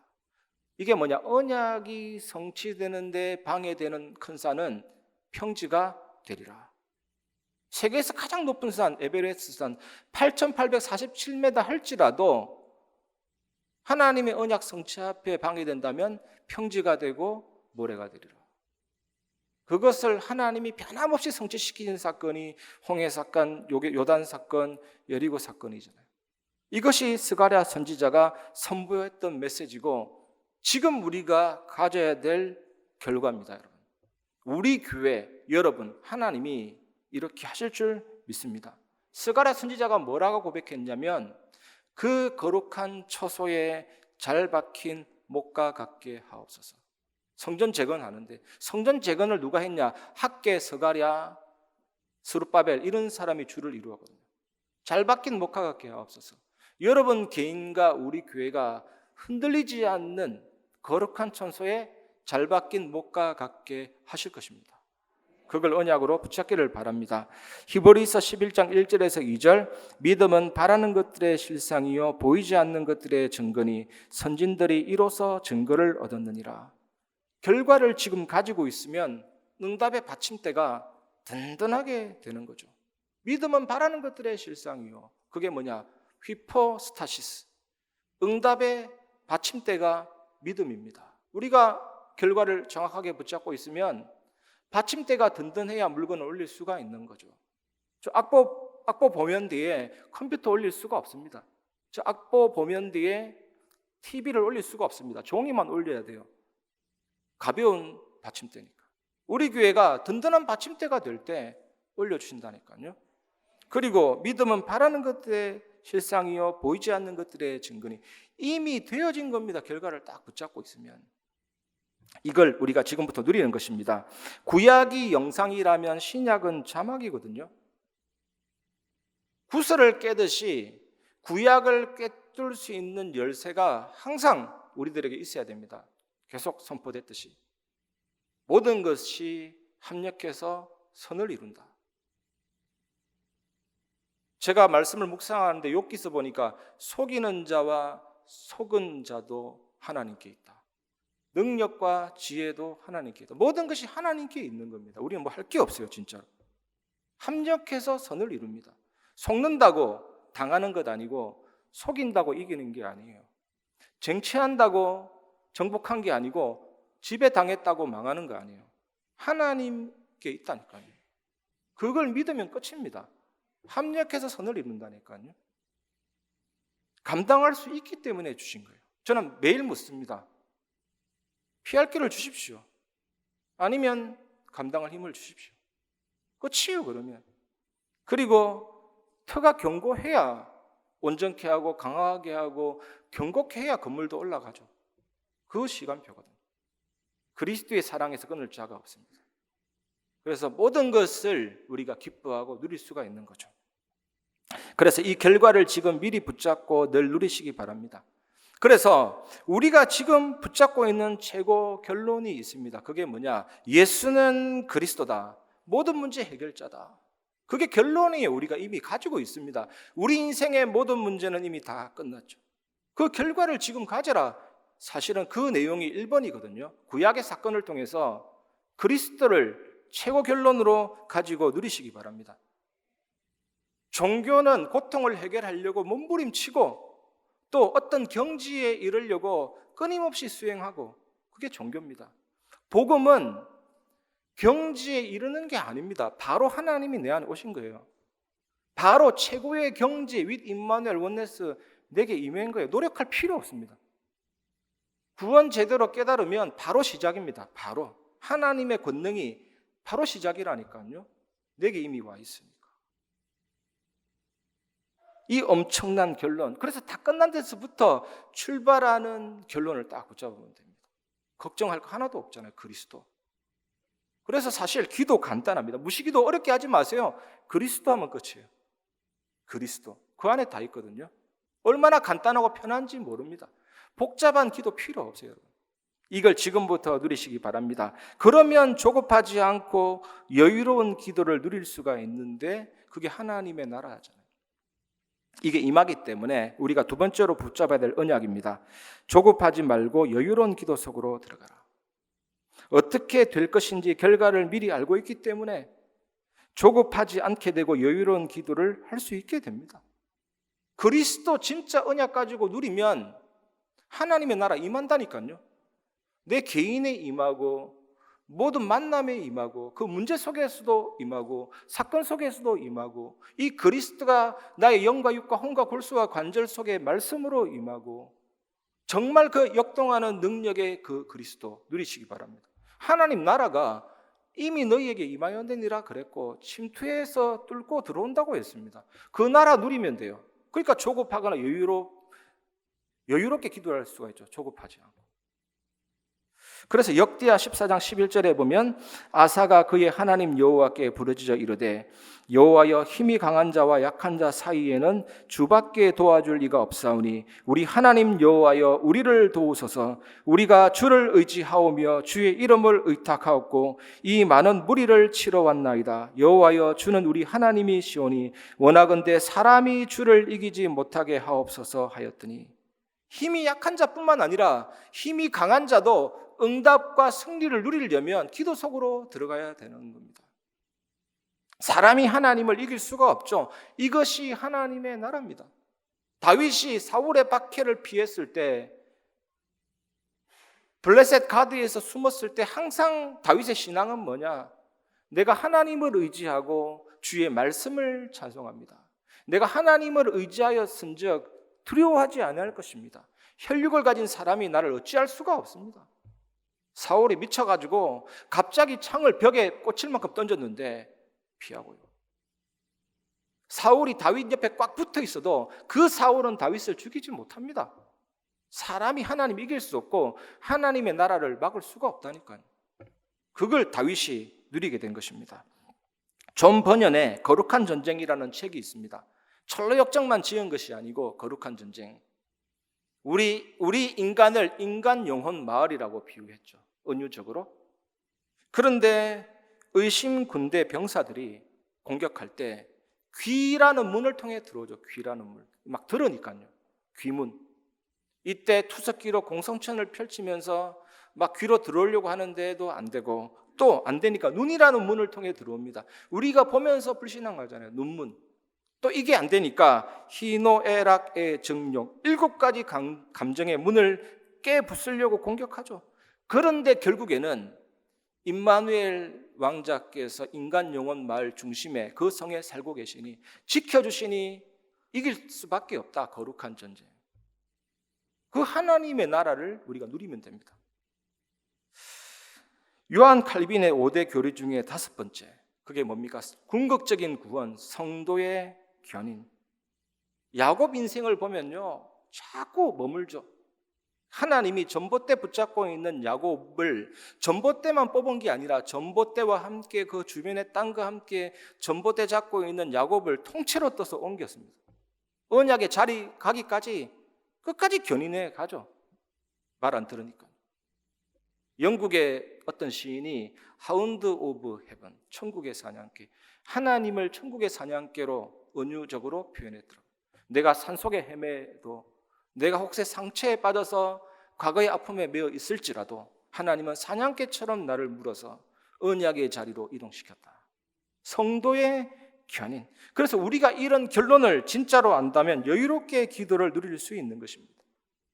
이게 뭐냐? 언약이 성취되는데 방해되는 큰 산은 평지가 되리라. 세계에서 가장 높은 산 에베레스트 산 8,847m 할지라도 하나님의 언약 성취 앞에 방해된다면 평지가 되고 모래가 되리라. 그것을 하나님이 변함없이 성취시키는 사건이 홍해 사건, 요단 사건, 여리고 사건이잖아요. 이것이 스가랴 선지자가 선보였던 메시지고 지금 우리가 가져야 될 결과입니다, 여러분. 우리 교회 여러분, 하나님이 이렇게 하실 줄 믿습니다. 스가랴 선지자가 뭐라고 고백했냐면 그 거룩한 처소에 잘 박힌 목과 같게 하옵소서. 성전 재건하는데 성전 재건을 누가 했냐? 학계, 스가랴, 스룹바벨 이런 사람이 주를 이루었거든요. 잘 박힌 목과 같게 하옵소서. 여러분 개인과 우리 교회가 흔들리지 않는 거룩한 처소에 잘 박힌 목과 같게 하실 것입니다. 그걸 언약으로 붙잡기를 바랍니다. 히브리서 11장 1절에서 2절 믿음은 바라는 것들의 실상이요 보이지 않는 것들의 증거니 선진들이 이로써 증거를 얻었느니라. 결과를 지금 가지고 있으면 응답의 받침대가 든든하게 되는 거죠. 믿음은 바라는 것들의 실상이요. 그게 뭐냐? 휘포스타시스. 응답의 받침대가 믿음입니다. 우리가 결과를 정확하게 붙잡고 있으면 받침대가 든든해야 물건을 올릴 수가 있는 거죠. 저 악보 보면 뒤에 컴퓨터 올릴 수가 없습니다. 저 악보 보면 뒤에 TV를 올릴 수가 없습니다. 종이만 올려야 돼요. 가벼운 받침대니까. 우리 교회가 든든한 받침대가 될 때 올려주신다니까요. 그리고 믿음은 바라는 것들의 실상이요 보이지 않는 것들의 증거니 이미 되어진 겁니다. 결과를 딱 붙잡고 있으면. 이걸 우리가 지금부터 누리는 것입니다. 구약이 영상이라면 신약은 자막이거든요. 구슬을 깨듯이 구약을 꿰뚫을 수 있는 열쇠가 항상 우리들에게 있어야 됩니다. 계속 선포됐듯이 모든 것이 합력해서 선을 이룬다. 제가 말씀을 묵상하는데 욥기서 보니까 속이는 자와 속은 자도 하나님께 있다. 능력과 지혜도 하나님께 있다. 모든 것이 하나님께 있는 겁니다. 우리는 뭐 할 게 없어요, 진짜로. 합력해서 선을 이룹니다. 속는다고 당하는 것 아니고 속인다고 이기는 게 아니에요. 쟁취한다고 정복한 게 아니고 지배당했다고 망하는 거 아니에요. 하나님께 있다니까요. 그걸 믿으면 끝입니다. 합력해서 선을 이룬다니까요. 감당할 수 있기 때문에 주신 거예요. 저는 매일 묻습니다. 피할 길을 주십시오. 아니면 감당할 힘을 주십시오. 끝이에요, 그러면. 그리고 터가 견고해야 온전케 하고 강하게 하고 견고케 해야 건물도 올라가죠. 그 시간표거든요. 그리스도의 사랑에서 끊을 자가 없습니다. 그래서 모든 것을 우리가 기뻐하고 누릴 수가 있는 거죠. 그래서 이 결과를 지금 미리 붙잡고 늘 누리시기 바랍니다. 그래서 우리가 지금 붙잡고 있는 최고 결론이 있습니다. 그게 뭐냐? 예수는 그리스도다. 모든 문제 해결자다. 그게 결론이에요. 우리가 이미 가지고 있습니다. 우리 인생의 모든 문제는 이미 다 끝났죠. 그 결과를 지금 가져라. 사실은 그 내용이 1번이거든요. 구약의 사건을 통해서 그리스도를 최고 결론으로 가지고 누리시기 바랍니다. 종교는 고통을 해결하려고 몸부림치고 또 어떤 경지에 이르려고 끊임없이 수행하고 그게 종교입니다. 복음은 경지에 이르는 게 아닙니다. 바로 하나님이 내 안에 오신 거예요. 바로 최고의 경지 with 임마누엘 원네스 내게 임한 거예요. 노력할 필요 없습니다. 구원 제대로 깨달으면 바로 시작입니다. 바로 하나님의 권능이 바로 시작이라니까요. 내게 이미 와 있으니까. 이 엄청난 결론, 그래서 다 끝난 데서부터 출발하는 결론을 딱 붙잡으면 됩니다. 걱정할 거 하나도 없잖아요. 그리스도. 그래서 사실 기도 간단합니다. 무시기도 어렵게 하지 마세요. 그리스도 하면 끝이에요. 그리스도. 그 안에 다 있거든요. 얼마나 간단하고 편한지 모릅니다. 복잡한 기도 필요 없어요, 여러분. 이걸 지금부터 누리시기 바랍니다. 그러면 조급하지 않고 여유로운 기도를 누릴 수가 있는데 그게 하나님의 나라잖아요. 이게 임하기 때문에 우리가 두 번째로 붙잡아야 될 언약입니다. 조급하지 말고 여유로운 기도 속으로 들어가라. 어떻게 될 것인지 결과를 미리 알고 있기 때문에 조급하지 않게 되고 여유로운 기도를 할 수 있게 됩니다. 그리스도 진짜 언약 가지고 누리면 하나님의 나라 임한다니까요. 내 개인에 임하고 모든 만남에 임하고 그 문제 속에서도 임하고 사건 속에서도 임하고 이 그리스도가 나의 영과 육과 혼과 골수와 관절 속에 말씀으로 임하고 정말 그 역동하는 능력의 그 그리스도 누리시기 바랍니다. 하나님 나라가 이미 너희에게 임하였느니라 그랬고 침투해서 뚫고 들어온다고 했습니다. 그 나라 누리면 돼요. 그러니까 조급하거나 여유롭게 기도할 수가 있죠. 조급하지 않고. 그래서 역대하 14장 11절에 보면 아사가 그의 하나님 여호와께 부르짖어 이르되 여호와여 힘이 강한 자와 약한 자 사이에는 주밖에 도와줄 이가 없사오니 우리 하나님 여호와여 우리를 도우소서. 우리가 주를 의지하오며 주의 이름을 의탁하옵고 이 많은 무리를 치러 왔나이다. 여호와여 주는 우리 하나님이시오니 원하건대 사람이 주를 이기지 못하게 하옵소서 하였더니 힘이 약한 자뿐만 아니라 힘이 강한 자도 응답과 승리를 누리려면 기도 속으로 들어가야 되는 겁니다. 사람이 하나님을 이길 수가 없죠. 이것이 하나님의 나라입니다. 다윗이 사울의 박해를 피했을 때 블레셋 가드에서 숨었을 때 항상 다윗의 신앙은 뭐냐? 내가 하나님을 의지하고 주의 말씀을 찬송합니다. 내가 하나님을 의지하여 쓴즉 두려워하지 않을 것입니다. 혈육을 가진 사람이 나를 어찌할 수가 없습니다. 사울이 미쳐가지고 갑자기 창을 벽에 꽂힐 만큼 던졌는데 피하고요. 사울이 다윗 옆에 꽉 붙어 있어도 그 사울은 다윗을 죽이지 못합니다. 사람이 하나님 이길 수 없고 하나님의 나라를 막을 수가 없다니까요. 그걸 다윗이 누리게 된 것입니다. 존 버년의 거룩한 전쟁이라는 책이 있습니다. 철로 역정만 지은 것이 아니고 거룩한 전쟁. 우리 인간을 인간 영혼 마을이라고 비유했죠. 은유적으로. 그런데 의심 군대 병사들이 공격할 때 귀라는 문을 통해 들어오죠. 귀라는 문. 막 들으니까요. 귀문. 이때 투석기로 공성천을 펼치면서 막 귀로 들어오려고 하는데도 안 되고, 또 안 되니까 눈이라는 문을 통해 들어옵니다. 우리가 보면서 불신앙하잖아요. 눈문. 또 이게 안 되니까 희노애락의 정욕 7가지 감정의 문을 깨부수려고 공격하죠. 그런데 결국에는 임마누엘 왕자께서 인간 영혼 마을 중심에 그 성에 살고 계시니 지켜주시니 이길 수밖에 없다. 거룩한 전쟁. 그 하나님의 나라를 우리가 누리면 됩니다. 요한 칼빈의 5대 교리 중에 5번째, 그게 뭡니까? 궁극적인 구원, 성도의 견인. 야곱 인생을 보면요, 자꾸 머물죠. 하나님이 전봇대 붙잡고 있는 야곱을 전봇대만 뽑은 게 아니라 전봇대와 함께 그 주변의 땅과 함께 전봇대 잡고 있는 야곱을 통째로 떠서 옮겼습니다. 언약의 자리 가기까지 끝까지 견인해 가죠. 말 안 들으니까. 영국의 어떤 시인이 하운드 오브 헤븐, 천국의 사냥개, 하나님을 천국의 사냥개로 은유적으로 표현했더라고요. 내가 산속에 헤매도, 내가 혹시 상처에 빠져서 과거의 아픔에 매여 있을지라도 하나님은 사냥개처럼 나를 물어서 언약의 자리로 이동시켰다. 성도의 견인. 그래서 우리가 이런 결론을 진짜로 안다면 여유롭게 기도를 누릴 수 있는 것입니다.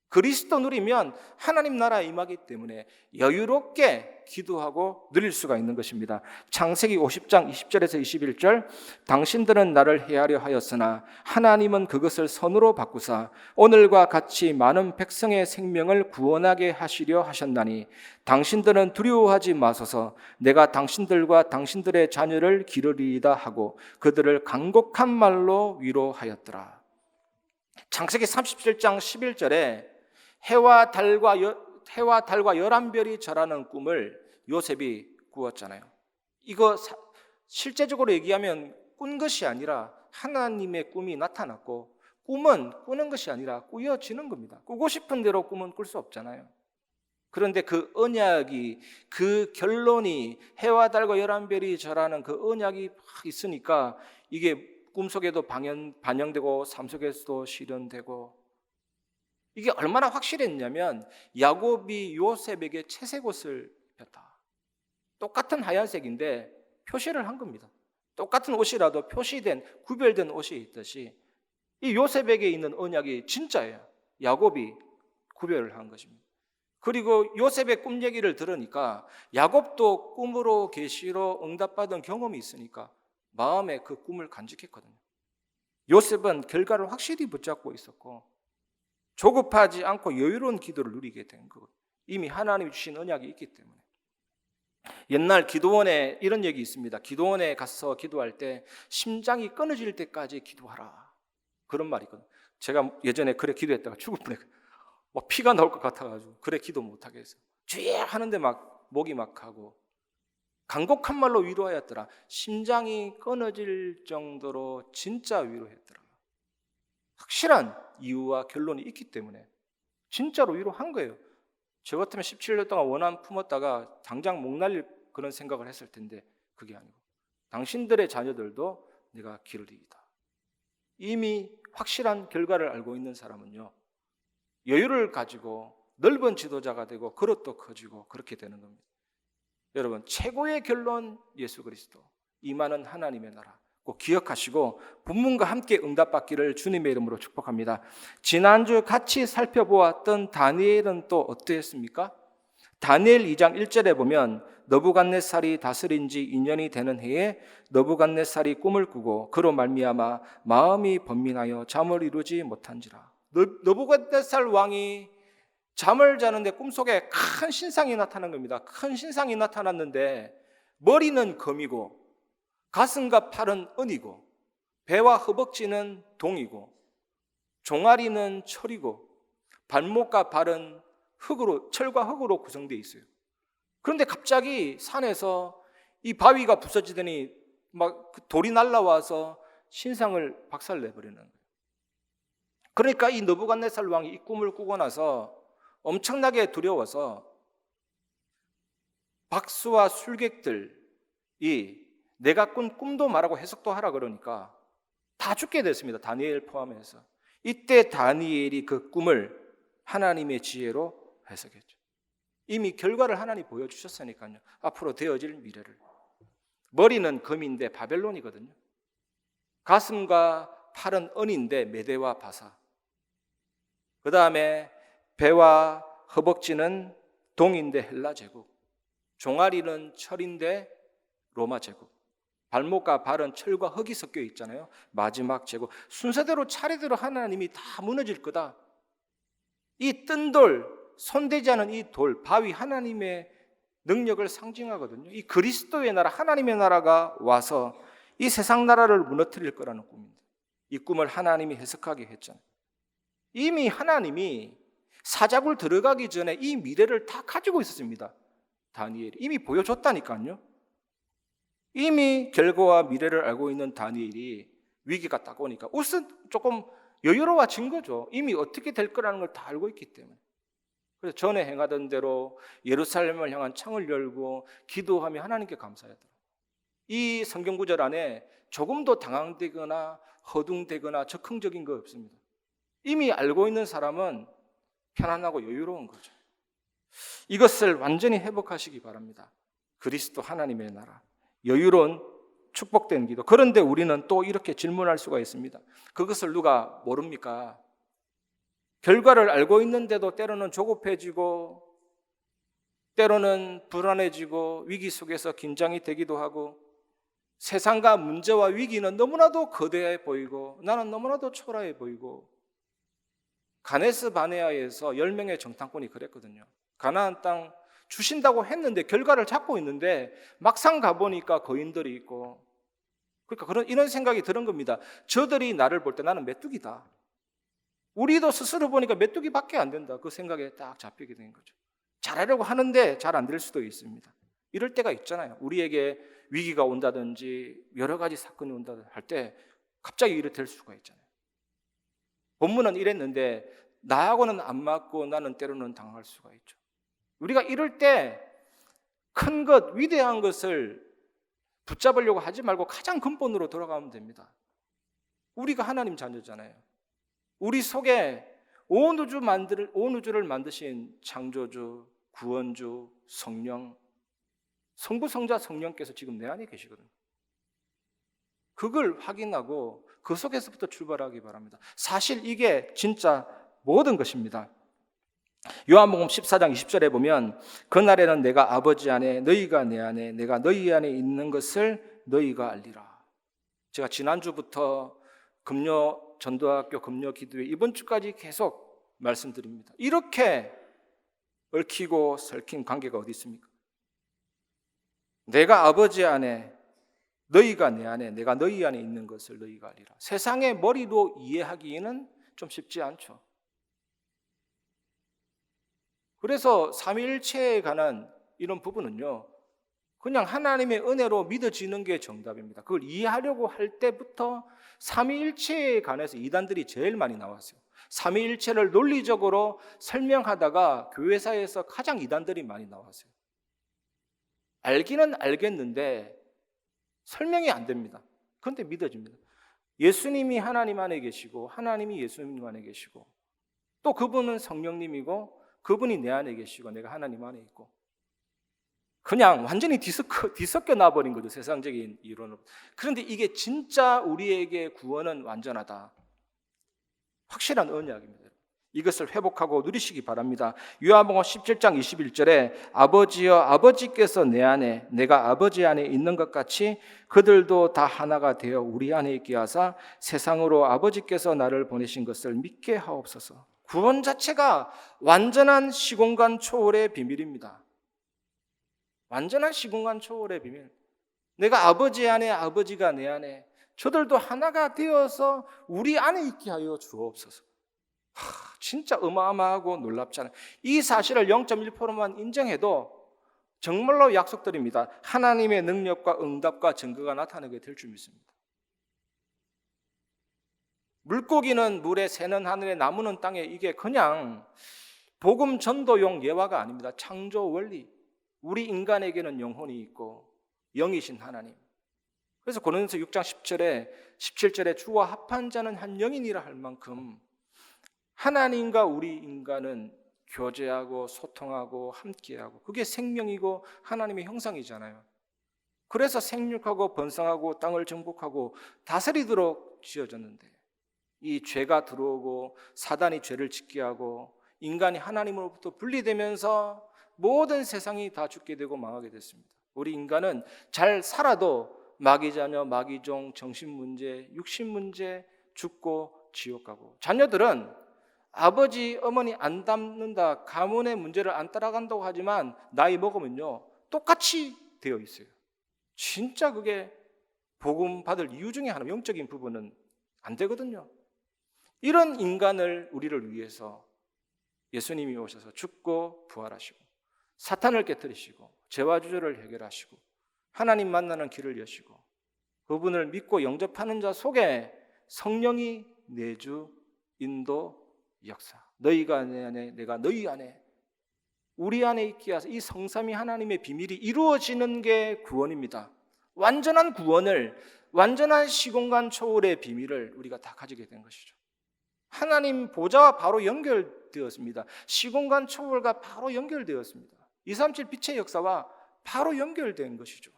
그리스도 누리면 하나님 나라에 임하기 때문에 여유롭게 기도하고 누릴 수가 있는 것입니다. 창세기 50장 20절에서 21절, 당신들은 나를 해하려 하였으나 하나님은 그것을 선으로 바꾸사 오늘과 같이 많은 백성의 생명을 구원하게 하시려 하셨나니 당신들은 두려워하지 마소서. 내가 당신들과 당신들의 자녀를 기르리이다 하고 그들을 간곡한 말로 위로하였더라. 창세기 37장 11절에 해와 달과 11별이 절하는 꿈을 요셉이 꾸었잖아요. 이거 실제적으로 얘기하면 꾼 것이 아니라 하나님의 꿈이 나타났고, 꿈은 꾸는 것이 아니라 꾸어지는 겁니다. 꾸고 싶은 대로 꿈은 꿀 수 없잖아요. 그런데 그 언약이, 그 결론이 해와 달과 11별이 절하는 그 언약이 있으니까 이게 꿈속에도 반영되고 삶 속에서도 실현되고, 이게 얼마나 확실했냐면 야곱이 요셉에게 채색 옷을 입혔다. 똑같은 하얀색인데 표시를 한 겁니다. 똑같은 옷이라도 표시된, 구별된 옷이 있듯이 이 요셉에게 있는 언약이 진짜예요. 야곱이 구별을 한 것입니다. 그리고 요셉의 꿈 얘기를 들으니까 야곱도 꿈으로 계시로 응답받은 경험이 있으니까 마음에 그 꿈을 간직했거든요. 요셉은 결과를 확실히 붙잡고 있었고 조급하지 않고 여유로운 기도를 누리게 된 거예요. 이미 하나님이 주신 언약이 있기 때문에. 옛날 기도원에 이런 얘기 있습니다. 기도원에 가서 기도할 때 심장이 끊어질 때까지 기도하라, 그런 말이 있거든요. 제가 예전에 그래 기도했다가 죽을 뻔했어요. 막 피가 나올 것 같아가지고 그래 기도 못하게 했어요. 주여 하는데 막 목이 막 하고, 간곡한 말로 위로하였더라. 심장이 끊어질 정도로 진짜 위로했더라. 확실한 이유와 결론이 있기 때문에 진짜로 위로한 거예요. 저 같으면 17년 동안 원한 품었다가 당장 목 날릴 그런 생각을 했을 텐데 그게 아니고, 당신들의 자녀들도 내가 기르리이다. 이미 확실한 결과를 알고 있는 사람은요, 여유를 가지고 넓은 지도자가 되고 그릇도 커지고 그렇게 되는 겁니다. 여러분, 최고의 결론 예수 그리스도, 임하는 하나님의 나라 꼭 기억하시고 본문과 함께 응답받기를 주님의 이름으로 축복합니다. 지난주 같이 살펴보았던 다니엘은 또 어떠했습니까? 다니엘 2장 1절에 보면 너부갓네살이 다스린 지 2년이 되는 해에 너부갓네살이 꿈을 꾸고 그로 말미암아 마음이 번민하여 잠을 이루지 못한지라. 너부갓네살 왕이 잠을 자는데 꿈속에 큰 신상이 나타난 겁니다. 큰 신상이 나타났는데 머리는 금이고 가슴과 팔은 은이고 배와 허벅지는 동이고 종아리는 철이고 발목과 발은 흙으로, 철과 흙으로 구성되어 있어요. 그런데 갑자기 산에서 이 바위가 부서지더니 막 돌이 날라와서 신상을 박살내버리는 거예요. 그러니까 이 느부갓네살 왕이 이 꿈을 꾸고 나서 엄청나게 두려워서 박수와 술객들이 내가 꾼 꿈도 말하고 해석도 하라 그러니까 다 죽게 됐습니다. 다니엘 포함해서. 이때 다니엘이 그 꿈을 하나님의 지혜로 해석했죠. 이미 결과를 하나님 보여주셨으니까요. 앞으로 되어질 미래를. 머리는 금인데 바벨론이거든요. 가슴과 팔은 은인데 메대와 바사. 그 다음에 배와 허벅지는 동인데 헬라 제국. 종아리는 철인데 로마 제국. 발목과 발은 철과 흙이 섞여 있잖아요. 마지막 제국. 순서대로 차례대로 하나님이 다 무너질 거다. 이 뜬 돌, 손대지 않은 이 돌, 바위 하나님의 능력을 상징하거든요. 이 그리스도의 나라, 하나님의 나라가 와서 이 세상 나라를 무너뜨릴 거라는 꿈입니다. 이 꿈을 하나님이 해석하게 했잖아요. 이미 하나님이 사자굴 들어가기 전에 이 미래를 다 가지고 있었습니다. 다니엘이 이미 보여줬다니까요. 이미 결과와 미래를 알고 있는 다니엘이 위기가 딱 오니까 우선 조금 여유로워진 거죠. 이미 어떻게 될 거라는 걸 다 알고 있기 때문에. 그래서 전에 행하던 대로 예루살렘을 향한 창을 열고 기도하며 하나님께 감사하더라고요. 이 성경 구절 안에 조금도 당황되거나 허둥대거나 적흥적인 거 없습니다. 이미 알고 있는 사람은 편안하고 여유로운 거죠. 이것을 완전히 회복하시기 바랍니다. 그리스도 하나님의 나라, 여유로운 축복된 기도. 그런데 우리는 또 이렇게 질문할 수가 있습니다. 그것을 누가 모릅니까? 결과를 알고 있는데도 때로는 조급해지고 때로는 불안해지고 위기 속에서 긴장이 되기도 하고 세상과 문제와 위기는 너무나도 거대해 보이고 나는 너무나도 초라해 보이고 가네스 바네아에서 10명의 정탐꾼이 그랬거든요. 가나안 땅 주신다고 했는데 결과를 잡고 있는데 막상 가보니까 거인들이 있고 그러니까 이런 생각이 드는 겁니다. 저들이 나를 볼 때 나는 메뚜기다. 우리도 스스로 보니까 메뚜기밖에 안 된다. 그 생각에 딱 잡히게 된 거죠. 잘하려고 하는데 잘 안 될 수도 있습니다. 이럴 때가 있잖아요. 우리에게 위기가 온다든지 여러 가지 사건이 온다든지 할 때 갑자기 이렇게 될 수가 있잖아요. 본문은 이랬는데 나하고는 안 맞고 나는 때로는 당할 수가 있죠. 우리가 이럴 때 큰 것, 위대한 것을 붙잡으려고 하지 말고 가장 근본으로 돌아가면 됩니다. 우리가 하나님 자녀잖아요. 우리 속에 온 우주를 만드신 창조주, 구원주, 성령, 성부, 성자, 성령께서 지금 내 안에 계시거든요. 그걸 확인하고 그 속에서부터 출발하기 바랍니다. 사실 이게 진짜 모든 것입니다. 요한복음 14장 20절에 보면 그날에는 내가 아버지 안에 너희가 내 안에 내가 너희 안에 있는 것을 너희가 알리라. 제가 지난주부터 금요 전도학교 금요 기도회 이번 주까지 계속 말씀드립니다. 이렇게 얽히고 설킨 관계가 어디 있습니까? 내가 아버지 안에 너희가 내 안에 내가 너희 안에 있는 것을 너희가 알리라. 세상의 머리로 이해하기에는 좀 쉽지 않죠. 그래서 삼위일체에 관한 이런 부분은요 그냥 하나님의 은혜로 믿어지는 게 정답입니다. 그걸 이해하려고 할 때부터 삼위일체에 관해서 이단들이 제일 많이 나왔어요. 삼위일체를 논리적으로 설명하다가 교회사에서 가장 이단들이 많이 나왔어요. 알기는 알겠는데 설명이 안 됩니다. 그런데 믿어집니다. 예수님이 하나님 안에 계시고 하나님이 예수님 안에 계시고 또 그분은 성령님이고 그분이 내 안에 계시고 내가 하나님 안에 있고 그냥 완전히 뒤섞여 놔버린 거죠. 세상적인 이론으로. 그런데 이게 진짜 우리에게 구원은 완전하다. 확실한 언약입니다. 이것을 회복하고 누리시기 바랍니다. 요한복음 17장 21절에 아버지여 아버지께서 내 안에 내가 아버지 안에 있는 것 같이 그들도 다 하나가 되어 우리 안에 있게 하사 세상으로 아버지께서 나를 보내신 것을 믿게 하옵소서. 구원 자체가 완전한 시공간 초월의 비밀입니다. 완전한 시공간 초월의 비밀. 내가 아버지 안에 아버지가 내 안에 저들도 하나가 되어서 우리 안에 있게 하여 주옵소서. 진짜 어마어마하고 놀랍잖아요. 이 사실을 0.1%만 인정해도 정말로 약속드립니다. 하나님의 능력과 응답과 증거가 나타나게 될 줄 믿습니다. 물고기는 물에, 새는 하늘에, 나무는 땅에, 이게 그냥 복음 전도용 예화가 아닙니다. 창조 원리. 우리 인간에게는 영혼이 있고 영이신 하나님. 그래서 고린도서 6장 10절에 17절에 주와 합한 자는 한 영이니라 할 만큼 하나님과 우리 인간은 교제하고 소통하고 함께하고, 그게 생명이고 하나님의 형상이잖아요. 그래서 생육하고 번성하고 땅을 정복하고 다스리도록 지어졌는데, 이 죄가 들어오고 사단이 죄를 짓게 하고 인간이 하나님으로부터 분리되면서 모든 세상이 다 죽게 되고 망하게 됐습니다. 우리 인간은 잘 살아도 마귀자녀, 마귀종, 정신문제, 육신문제, 죽고 지옥 가고, 자녀들은 아버지, 어머니 안 닮는다, 가문의 문제를 안 따라간다고 하지만 나이 먹으면요 똑같이 되어 있어요. 진짜 그게 복음 받을 이유 중에 하나, 영적인 부분은 안 되거든요. 이런 인간을 우리를 위해서 예수님이 오셔서 죽고 부활하시고 사탄을 깨뜨리시고 죄와 주저를 해결하시고 하나님 만나는 길을 여시고 그분을 믿고 영접하는 자 속에 성령이 내주 인도 역사, 너희가 내 안에 내가 너희 안에 우리 안에 있게 하사 이 성삼위 하나님의 비밀이 이루어지는 게 구원입니다. 완전한 구원을, 완전한 시공간 초월의 비밀을 우리가 다 가지게 된 것이죠. 하나님 보좌와 바로 연결되었습니다. 시공간 초월과 바로 연결되었습니다. 237 빛의 역사와 바로 연결된 것이죠.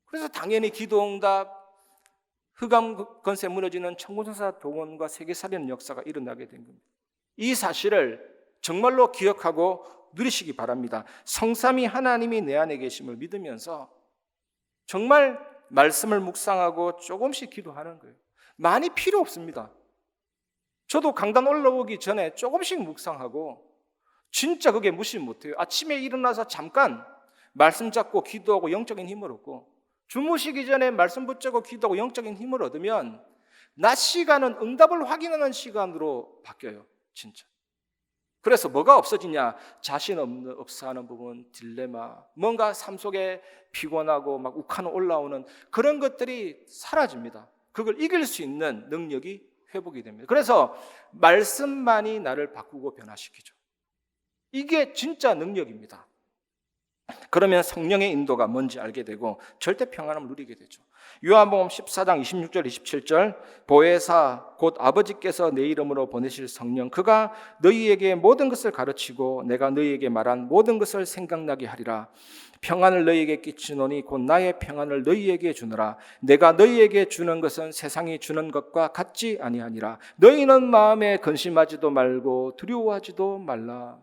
그래서 당연히 기도응답, 흑암 건세 무너지는 천군천사 동원과 세계살리는 역사가 일어나게 된 겁니다. 이 사실을 정말로 기억하고 누리시기 바랍니다. 성삼위 하나님이 내 안에 계심을 믿으면서 정말 말씀을 묵상하고 조금씩 기도하는 거예요. 많이 필요 없습니다. 저도 강단 올라오기 전에 조금씩 묵상하고 진짜 그게 무시 못해요. 아침에 일어나서 잠깐 말씀 잡고 기도하고 영적인 힘을 얻고, 주무시기 전에 말씀 붙잡고 기도하고 영적인 힘을 얻으면 낮 시간은 응답을 확인하는 시간으로 바뀌어요. 진짜. 그래서 뭐가 없어지냐? 자신 없어하는 부분, 딜레마, 뭔가 삶 속에 피곤하고 막 욱하는 올라오는 그런 것들이 사라집니다. 그걸 이길 수 있는 능력이 회복이 됩니다. 그래서 말씀만이 나를 바꾸고 변화시키죠. 이게 진짜 능력입니다. 그러면 성령의 인도가 뭔지 알게 되고 절대 평안함을 누리게 되죠. 요한복음 14장 26절 27절, 보혜사 곧 아버지께서 내 이름으로 보내실 성령, 그가 너희에게 모든 것을 가르치고 내가 너희에게 말한 모든 것을 생각나게 하리라. 평안을 너희에게 끼치노니 곧 나의 평안을 너희에게 주노라. 내가 너희에게 주는 것은 세상이 주는 것과 같지 아니하니라. 너희는 마음에 근심하지도 말고 두려워하지도 말라.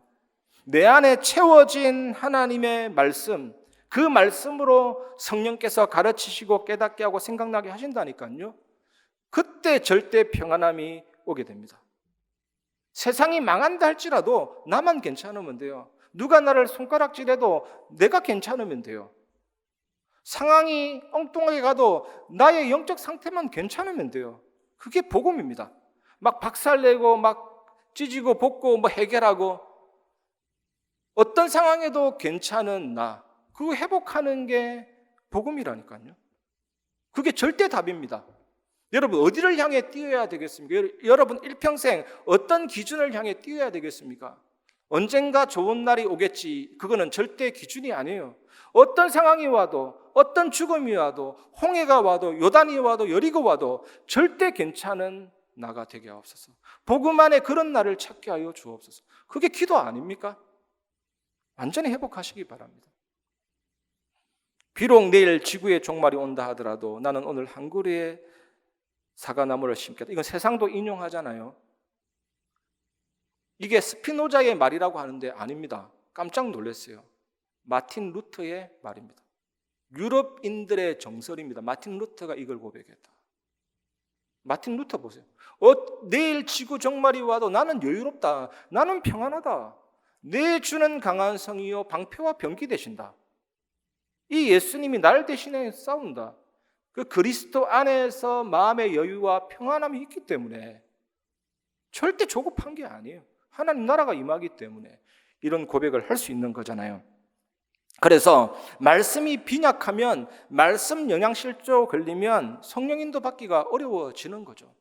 내 안에 채워진 하나님의 말씀, 그 말씀으로 성령께서 가르치시고 깨닫게 하고 생각나게 하신다니까요. 그때 절대 평안함이 오게 됩니다. 세상이 망한다 할지라도 나만 괜찮으면 돼요. 누가 나를 손가락질해도 내가 괜찮으면 돼요. 상황이 엉뚱하게 가도 나의 영적 상태만 괜찮으면 돼요. 그게 복음입니다. 막 박살내고 막 찢고 볶고 뭐 해결하고 어떤 상황에도 괜찮은 나, 그거 회복하는 게 복음이라니까요. 그게 절대 답입니다. 여러분 어디를 향해 뛰어야 되겠습니까? 여러분 일평생 어떤 기준을 향해 뛰어야 되겠습니까? 언젠가 좋은 날이 오겠지, 그거는 절대 기준이 아니에요. 어떤 상황이 와도, 어떤 죽음이 와도, 홍해가 와도, 요단이 와도, 여리고 와도 절대 괜찮은 나가 되게 하옵소서. 복음 안에 그런 나를 찾게 하여 주옵소서. 그게 기도 아닙니까? 완전히 회복하시기 바랍니다. 비록 내일 지구의 종말이 온다 하더라도 나는 오늘 한 그루의 사과나무를 심겠다. 이건 세상도 인용하잖아요. 이게 스피노자의 말이라고 하는데 아닙니다. 깜짝 놀랐어요. 마틴 루터의 말입니다. 유럽인들의 정설입니다. 마틴 루터가 이걸 고백했다. 마틴 루터 보세요. 내일 지구 종말이 와도 나는 여유롭다. 나는 평안하다. 내 주는 강한 성이요 방패와 병기 되신다. 이 예수님이 날 대신에 싸운다. 그 그리스도 안에서 마음의 여유와 평안함이 있기 때문에 절대 조급한 게 아니에요. 하나님 나라가 임하기 때문에 이런 고백을 할 수 있는 거잖아요. 그래서 말씀이 빈약하면, 말씀 영양실조 걸리면 성령 인도 받기가 어려워지는 거죠.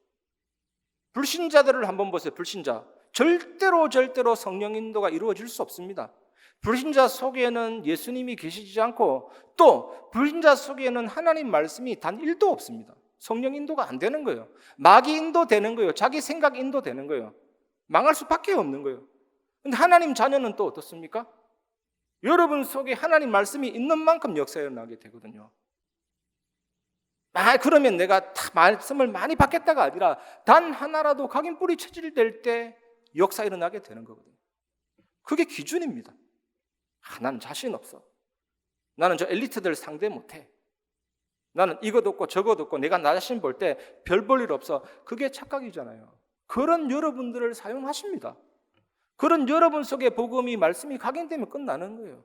불신자들을 한번 보세요. 불신자. 절대로 성령 인도가 이루어질 수 없습니다. 불신자 속에는 예수님이 계시지 않고 또 불신자 속에는 하나님 말씀이 단 1도 없습니다. 성령 인도가 안 되는 거예요. 마귀 인도 되는 거예요. 자기 생각 인도 되는 거예요. 망할 수밖에 없는 거예요. 근데 하나님 자녀는 또 어떻습니까? 여러분 속에 하나님 말씀이 있는 만큼 역사가 일어나게 되거든요. 그러면 내가 다 말씀을 많이 받겠다가 아니라 단 하나라도 각인뿌리 체질될 때 역사가 일어나게 되는 거거든요. 그게 기준입니다. 나는 자신 없어. 나는 저 엘리트들 상대 못해. 나는 이것 없고 저것 없고 내가 나 자신 볼 때 별 볼 일 없어. 그게 착각이잖아요. 그런 여러분들을 사용하십니다. 그런 여러분 속에 복음이 말씀이 각인되면 끝나는 거예요.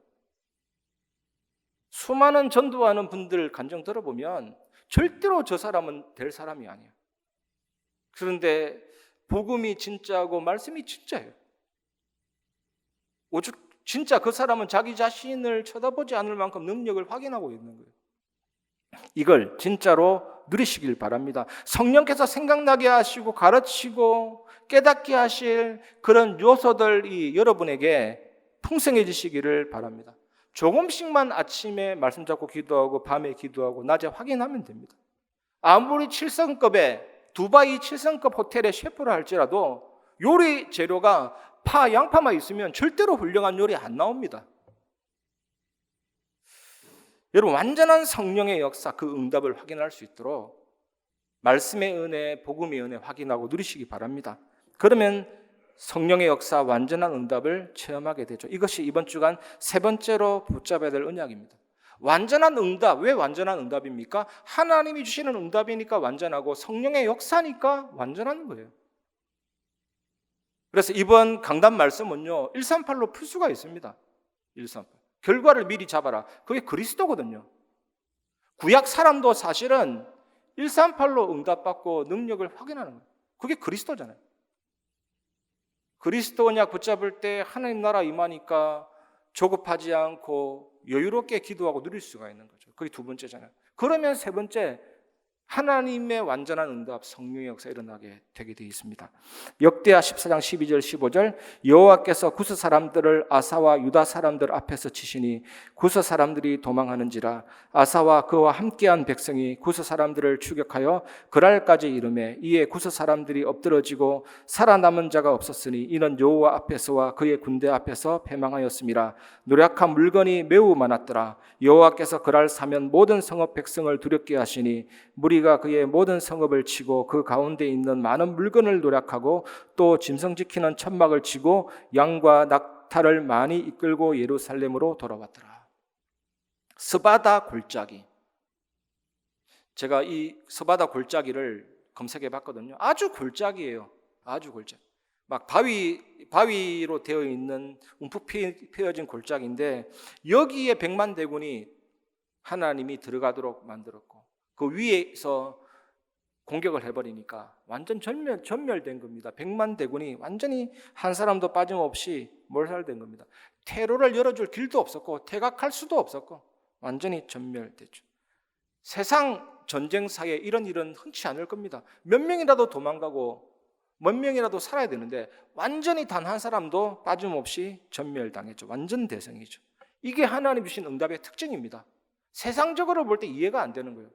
수많은 전도하는 분들 간증 들어보면 절대로 저 사람은 될 사람이 아니에요. 그런데 복음이 진짜고 말씀이 진짜예요. 오죽 진짜 그 사람은 자기 자신을 쳐다보지 않을 만큼 능력을 확인하고 있는 거예요. 이걸 진짜로 누리시길 바랍니다. 성령께서 생각나게 하시고 가르치고 깨닫게 하실 그런 요소들이 여러분에게 풍성해지시기를 바랍니다. 조금씩만 아침에 말씀 잡고 기도하고 밤에 기도하고 낮에 확인하면 됩니다. 아무리 7성급의 두바이 7성급 호텔의 셰프를 할지라도 요리 재료가 파, 양파만 있으면 절대로 훌륭한 요리 안 나옵니다. 여러분 완전한 성령의 역사 그 응답을 확인할 수 있도록 말씀의 은혜, 복음의 은혜 확인하고 누리시기 바랍니다. 그러면 성령의 역사 완전한 응답을 체험하게 되죠. 이것이 이번 주간 세 번째로 붙잡아야 될 언약입니다. 완전한 응답, 왜 완전한 응답입니까? 하나님이 주시는 응답이니까 완전하고 성령의 역사니까 완전한 거예요. 그래서 이번 강단 말씀은요 138로 풀 수가 있습니다. 138 결과를 미리 잡아라. 그게 그리스도거든요. 구약 사람도 사실은 138로 응답받고 능력을 확인하는 거예요. 그게 그리스도잖아요. 그리스도 언약 붙잡을 때 하나님 나라 임하니까 조급하지 않고 여유롭게 기도하고 누릴 수가 있는 거죠. 그게 두 번째잖아요. 그러면 세 번째 하나님의 완전한 응답 성령의 역사 일어나게 되게 되어 있습니다. 역대하 14장 12절 15절 여호와께서 구스 사람들을 아사와 유다 사람들 앞에서 치시니 구스 사람들이 도망하는지라 아사와 그와 함께한 백성이 구스 사람들을 추격하여 그랄까지 이르매 이에 구스 사람들이 엎드러지고 살아남은 자가 없었으니 이는 여호와 앞에서와 그의 군대 앞에서 패망하였음이라. 노력한 물건이 매우 많았더라. 여호와께서 그랄 사면 모든 성읍 백성을 두렵게 하시니 무리가 그의 모든 성읍을 치고 그 가운데 있는 많은 물건을 노략하고 또 짐승 지키는 천막을 치고 양과 낙타를 많이 이끌고 예루살렘으로 돌아왔더라. 스바다 골짜기. 제가 이 스바다 골짜기를 검색해 봤거든요. 아주 골짜기예요. 아주 골짜기. 막 바위로 되어 있는 움푹 패여진 골짜기인데 여기에 백만 대군이 하나님이 들어가도록 만들었고 그 위에서 공격을 해버리니까 완전 전멸된 겁니다. 백만 대군이 완전히 한 사람도 빠짐없이 몰살된 겁니다. 퇴로를 열어줄 길도 없었고 퇴각할 수도 없었고 완전히 전멸됐죠. 세상 전쟁사에 이런 일은 흔치 않을 겁니다. 몇 명이라도 도망가고 몇 명이라도 살아야 되는데 완전히 단 한 사람도 빠짐없이 전멸당했죠. 완전 대성이죠. 이게 하나님 주신 응답의 특징입니다. 세상적으로 볼 때 이해가 안 되는 거예요.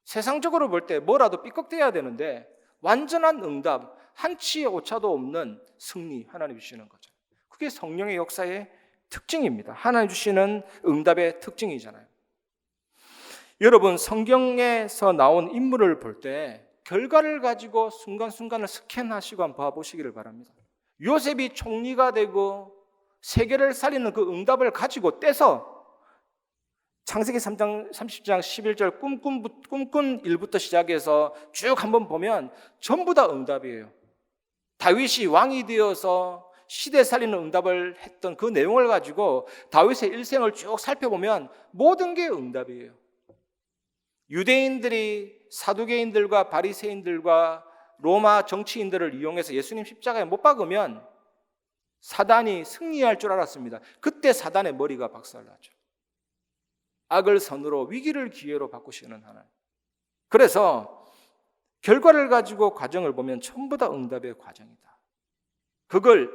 세상적으로 볼 때 뭐라도 삐걱대야 되는데 완전한 응답, 한치의 오차도 없는 승리 하나님 주시는 거죠. 그게 성령의 역사의 특징입니다. 하나님 주시는 응답의 특징이잖아요. 여러분 성경에서 나온 인물을 볼 때 결과를 가지고 순간순간을 스캔하시고 한번 봐보시기를 바랍니다. 요셉이 총리가 되고 세계를 살리는 그 응답을 가지고 떼서 창세기 3장 30장 11절 꿈꾼 일부터 시작해서 쭉 한번 보면 전부 다 응답이에요. 다윗이 왕이 되어서 시대 살리는 응답을 했던 그 내용을 가지고 다윗의 일생을 쭉 살펴보면 모든 게 응답이에요. 유대인들이 사두개인들과 바리새인들과 로마 정치인들을 이용해서 예수님 십자가에 못 박으면 사단이 승리할 줄 알았습니다. 그때 사단의 머리가 박살났죠. 악을 선으로 위기를 기회로 바꾸시는 하나님. 그래서 결과를 가지고 과정을 보면 전부 다 응답의 과정이다. 그걸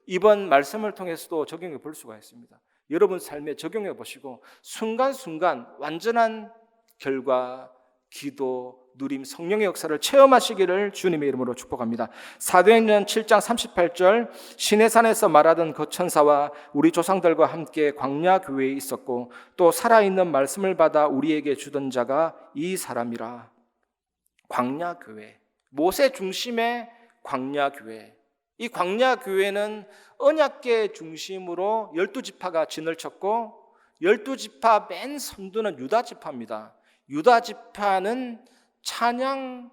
이번 말씀을 통해서도 적용해 볼 수가 있습니다. 여러분 삶에 적용해 보시고 순간순간 완전한 결과, 기도, 누림, 성령의 역사를 체험하시기를 주님의 이름으로 축복합니다. 사도행전 7장 38절 시내산에서 말하던 그 천사와 우리 조상들과 함께 광야 교회에 있었고 또 살아있는 말씀을 받아 우리에게 주던 자가 이 사람이라. 광야 교회, 모세 중심의 광야 교회. 이 광야 교회는 언약궤 중심으로 12지파가 진을 쳤고 12지파 맨 선두는 유다 지파입니다. 유다 지파는 찬양이라는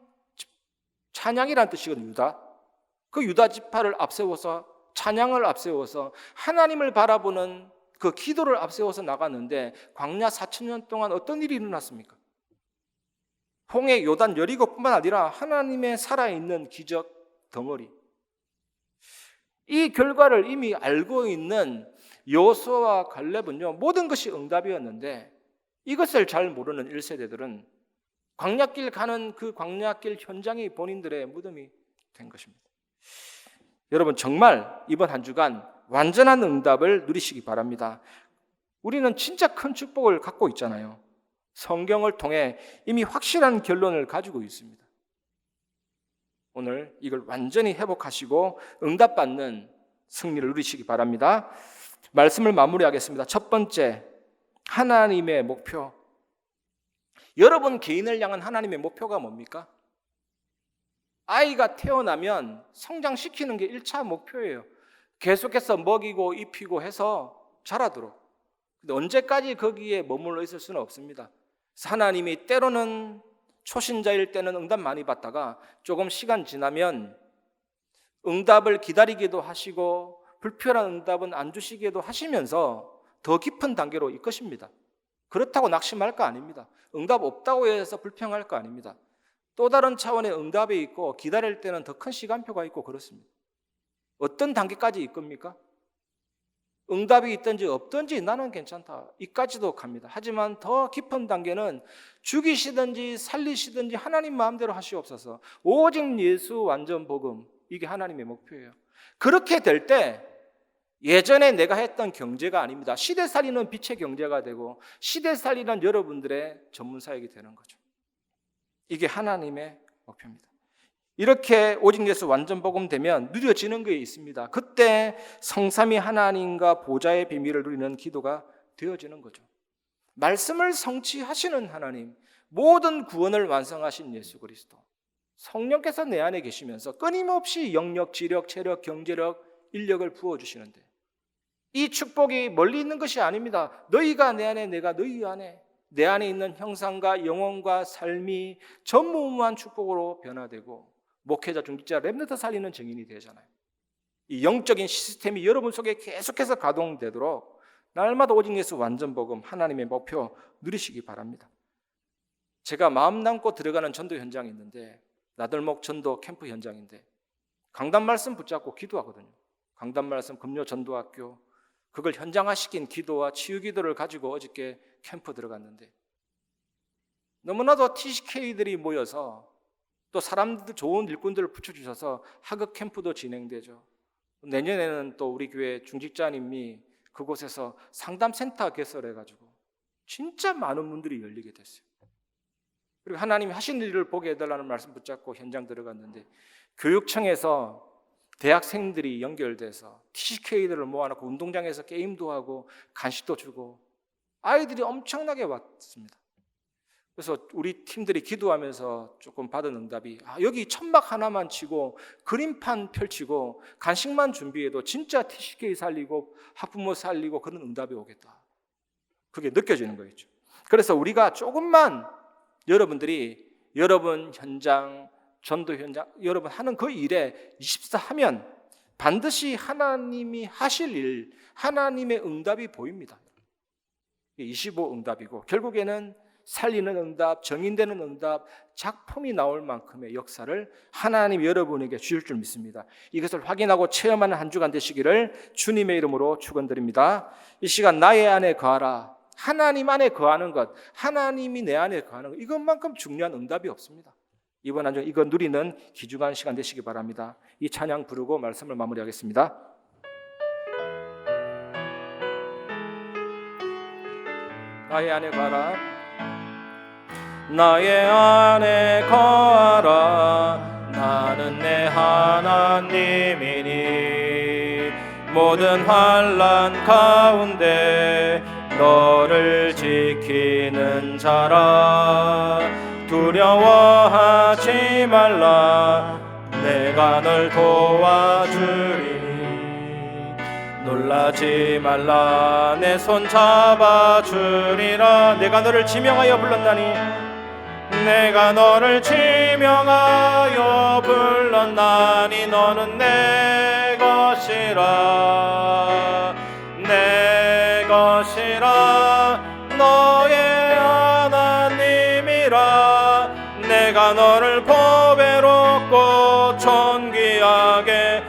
뜻이거든요. 유다. 그 유다 지파를 앞세워서 찬양을 앞세워서 하나님을 바라보는 그 기도를 앞세워서 나갔는데 광야 4,000년 동안 어떤 일이 일어났습니까? 홍해, 요단, 여리고뿐만 아니라 하나님의 살아있는 기적 덩어리. 이 결과를 이미 알고 있는 여호수아와 갈렙은요, 모든 것이 응답이었는데 이것을 잘 모르는 1세대들은 광야길 가는 그 광야길 현장이 본인들의 무덤이 된 것입니다. 여러분 정말 이번 한 주간 완전한 응답을 누리시기 바랍니다. 우리는 진짜 큰 축복을 갖고 있잖아요. 성경을 통해 이미 확실한 결론을 가지고 있습니다. 오늘 이걸 완전히 회복하시고 응답받는 승리를 누리시기 바랍니다. 말씀을 마무리하겠습니다. 첫 번째, 하나님의 목표. 여러분 개인을 향한 하나님의 목표가 뭡니까? 아이가 태어나면 성장시키는 게 1차 목표예요. 계속해서 먹이고 입히고 해서 자라도록. 근데 언제까지 거기에 머물러 있을 수는 없습니다. 하나님이 때로는 초신자일 때는 응답 많이 받다가 조금 시간 지나면 응답을 기다리기도 하시고 불필요한 응답은 안 주시기도 하시면서 더 깊은 단계로 이끄십니다. 그렇다고 낙심할 거 아닙니다. 응답 없다고 해서 불평할 거 아닙니다. 또 다른 차원의 응답이 있고 기다릴 때는 더 큰 시간표가 있고 그렇습니다. 어떤 단계까지 이끕니까? 응답이 있든지 없든지 나는 괜찮다. 이까지도 갑니다. 하지만 더 깊은 단계는 죽이시든지 살리시든지 하나님 마음대로 하시옵소서. 오직 예수 완전 복음. 이게 하나님의 목표예요. 그렇게 될 때 예전에 내가 했던 경제가 아닙니다. 시대살리는 빛의 경제가 되고 시대살리는 여러분들의 전문사역이 되는 거죠. 이게 하나님의 목표입니다. 이렇게 오직 예수 완전 복음 되면 누려지는 게 있습니다. 그때 성삼위 하나님과 보좌의 비밀을 누리는 기도가 되어지는 거죠. 말씀을 성취하시는 하나님, 모든 구원을 완성하신 예수 그리스도, 성령께서 내 안에 계시면서 끊임없이 영력, 지력, 체력, 경제력, 인력을 부어주시는데 이 축복이 멀리 있는 것이 아닙니다. 너희가 내 안에, 내가 너희 안에, 내 안에 있는 형상과 영혼과 삶이 전무후무한 축복으로 변화되고 목회자, 중직자, 렘넌트 살리는 증인이 되잖아요. 이 영적인 시스템이 여러분 속에 계속해서 가동되도록 날마다 오직 예수 완전 복음 하나님의 목표 누리시기 바랍니다. 제가 마음 담고 들어가는 전도 현장이 있는데 나들목 전도 캠프 현장인데 강단 말씀 붙잡고 기도하거든요. 강단 말씀 금요 전도학교 그걸 현장화시킨 기도와 치유 기도를 가지고 어저께 캠프 들어갔는데 너무나도 TCK들이 모여서 또 사람들 좋은 일꾼들을 붙여주셔서 하급 캠프도 진행되죠. 내년에는 또 우리 교회 중직자님이 그곳에서 상담센터 개설해가지고 진짜 많은 분들이 열리게 됐어요. 그리고 하나님이 하신 일을 보게 해달라는 말씀 붙잡고 현장 들어갔는데 교육청에서 대학생들이 연결돼서 TCK들을 모아놓고 운동장에서 게임도 하고 간식도 주고 아이들이 엄청나게 왔습니다. 그래서 우리 팀들이 기도하면서 조금 받은 응답이 여기 천막 하나만 치고 그림판 펼치고 간식만 준비해도 진짜 TCK 살리고 학부모 살리고 그런 응답이 오겠다. 그게 느껴지는 거겠죠. 그래서 우리가 조금만 여러분들이 여러분 현장, 전도 현장, 여러분 하는 그 일에 24 하면 반드시 하나님이 하실 일, 하나님의 응답이 보입니다. 25 응답이고 결국에는 살리는 응답, 정인되는 응답, 작품이 나올 만큼의 역사를 하나님 여러분에게 주실 줄 믿습니다. 이것을 확인하고 체험하는 한 주간 되시기를 주님의 이름으로 축원드립니다. 이 시간 나의 안에 거하라. 하나님 안에 거하는 것, 하나님이 내 안에 거하는 것, 이것만큼 중요한 응답이 없습니다. 이번 한 주 이거 누리는 귀중한 시간 되시기 바랍니다. 이 찬양 부르고 말씀을 마무리하겠습니다. 나의 안에 가라, 나의 안에 거하라. 나는 내 하나님이니 모든 환난 가운데 너를 지키는 자라. 두려워하지 말라, 내가 널 도와주리니. 놀라지 말라, 내 손 잡아주리라. 내가 너를 지명하여 불렀나니, 내가 너를 지명하여 불렀나니. 너는 내 것이라, 내 것이라. 너의 하나님이라. 내가 너를 보배롭고 존귀하게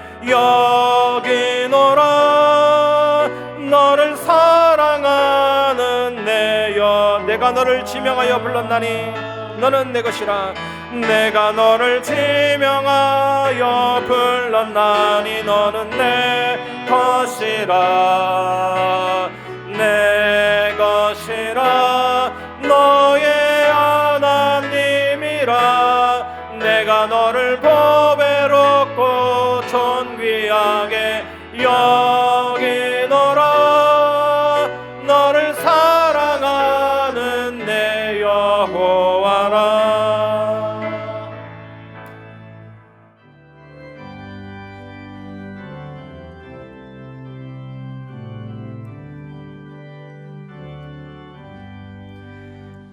여기노라. 너를 사랑하는 내 여, 내가 너를 지명하여 불렀나니 너는 내 것이라. 내가 너를 지명하여 불렀나니 너는 내 것이라, 내 것이라. 너의 하나님이라. 내가 너를 보배롭고 존귀하게 여기노라. 너를 사랑하는 내 여호와라.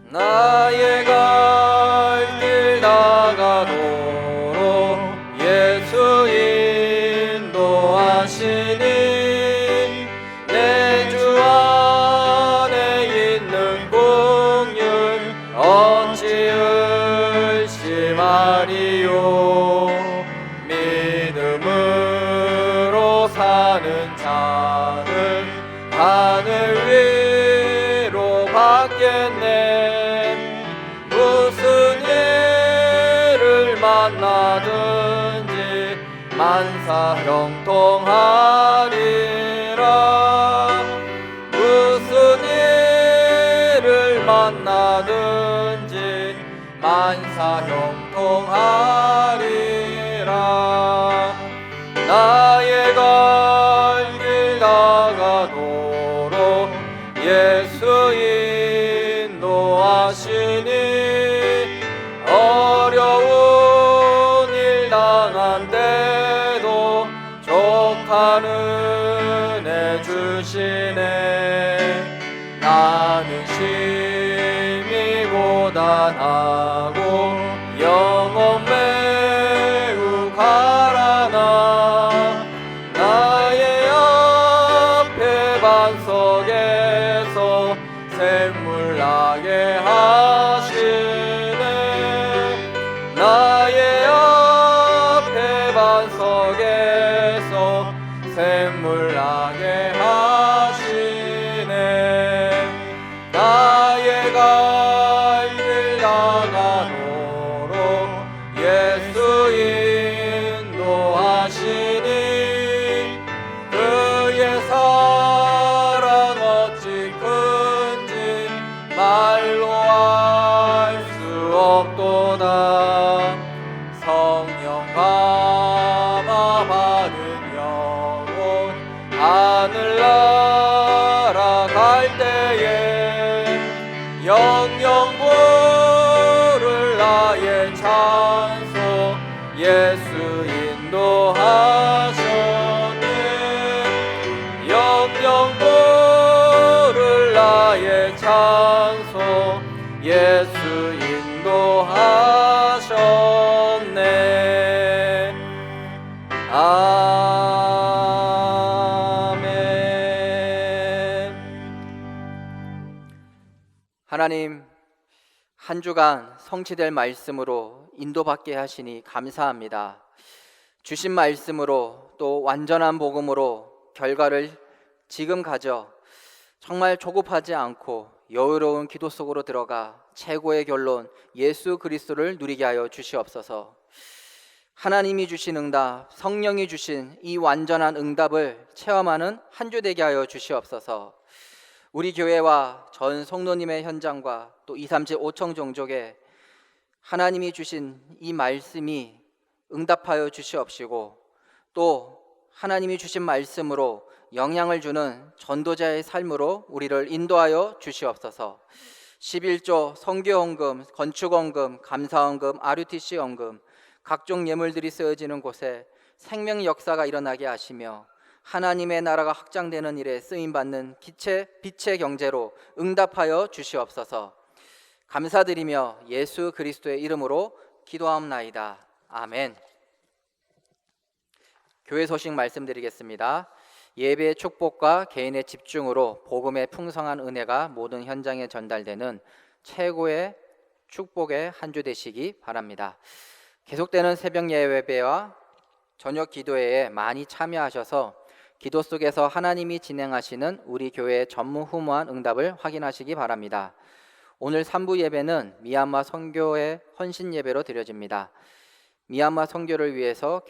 나의 갈 길 나가도록 예수 인도하시니 내 주 안에 있는 긍휼 어찌 의심하리요. 믿음으로 사는 자는 하늘 위로 받겠네. 무슨 일을 만나든지 만사 형통하리라. 무슨 일을 만나든지 만사 형통하리라. 나의 갈 길 나가도록 예수 인도하시니 어려운 일 당한데도 족한 은혜 주시네. 나는 심히 고단하고 영혼 매우 가라나. 나의 앞에 반석에서 샘물 나게 하시네. 나의 앞에 반석에서 샘물 나게 하시네. 나의 갈 길 나가도록 예수 인도하시니 그의 사랑 어찌 큰지 말로 알 수 없도다. 성령 감화 받은 영혼 하늘 날아갈 때에 영영 부를 나의 찬송 예수 인도하셨네. 영영 부를 나의 찬송 예수 인도하셨네. 아멘. 하나님, 한 주간 성취될 말씀으로 인도받게 하시니 감사합니다. 주신 말씀으로 또 완전한 복음으로 결과를 지금 가져 정말 조급하지 않고 여유로운 기도 속으로 들어가 최고의 결론 예수 그리스도를 누리게 하여 주시옵소서. 하나님이 주신 응답, 성령이 주신 이 완전한 응답을 체험하는 한 주 되게 하여 주시옵소서. 우리 교회와 전 성도님의 현장과 또 237 5청 종족에 하나님이 주신 이 말씀이 응답하여 주시옵시고, 또 하나님이 주신 말씀으로 영향을 주는 전도자의 삶으로 우리를 인도하여 주시옵소서. 11조 선교헌금, 건축헌금, 감사헌금, RUTC 헌금, 각종 예물들이 쓰여지는 곳에 생명 역사가 일어나게 하시며 하나님의 나라가 확장되는 일에 쓰임받는 빛의 경제로 응답하여 주시옵소서. 감사드리며 예수 그리스도의 이름으로 기도하옵나이다. 아멘. 교회 소식 말씀드리겠습니다. 예배의 축복과 개인의 집중으로 복음의 풍성한 은혜가 모든 현장에 전달되는 최고의 축복의 한 주 되시기 바랍니다. 계속되는 새벽 예배와 저녁 기도회에 많이 참여하셔서 기도 속에서 하나님이 진행하시는 우리 교회의 전무후무한 응답을 확인하시기 바랍니다. 오늘 3부 예배는 미얀마 선교의 헌신 예배로 드려집니다. 미얀마 선교를 위해서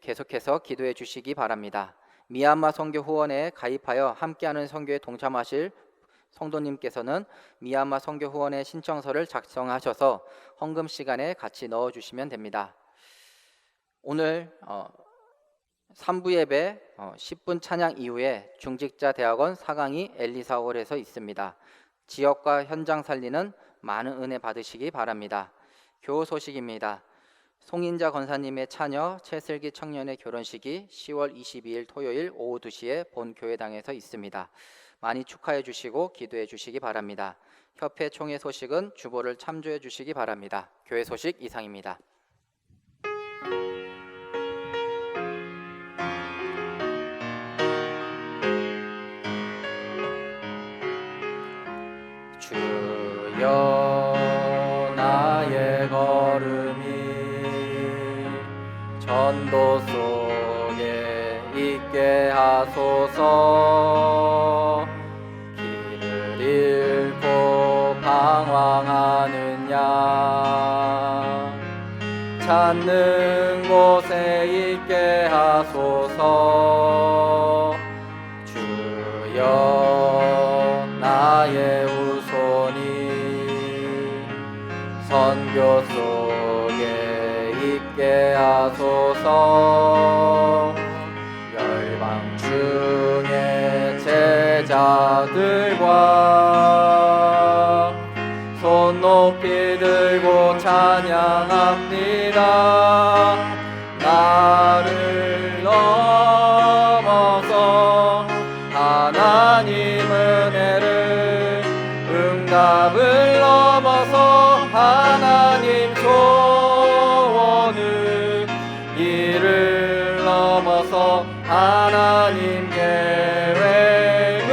계속해서 기도해 주시기 바랍니다. 미얀마 선교 후원에 가입하여 함께하는 선교에 동참하실 성도님께서는 미얀마 선교 후원의 신청서를 작성하셔서 헌금 시간에 같이 넣어주시면 됩니다. 오늘 3부 예배 10분 찬양 이후에 중직자 대학원 4강이 엘리사홀에서 있습니다. 지역과 현장 살리는 많은 은혜 받으시기 바랍니다. 교우 소식입니다. 송인자 권사님의 차녀 최슬기 청년의 결혼식이 10월 22일 토요일 오후 2시에 본 교회당에서 있습니다. 많이 축하해 주시고 기도해 주시기 바랍니다. 협회 총회 소식은 주보를 참조해 주시기 바랍니다. 교회 소식 이상입니다. 주여 나의 걸음이 전도 속에 있게 하소서. 길을 잃고 방황하는 양 찾는 곳에 있게 하소서. 주여 나의 후손이 선교 속에 있게 하소서. 열방 중에 제자들과 손 높이 들고 찬양합니다. 나를 넘어서 하나님 은혜를, 응답을 넘어서 하나님 소원을, 이를 넘어서 하나님 계획을,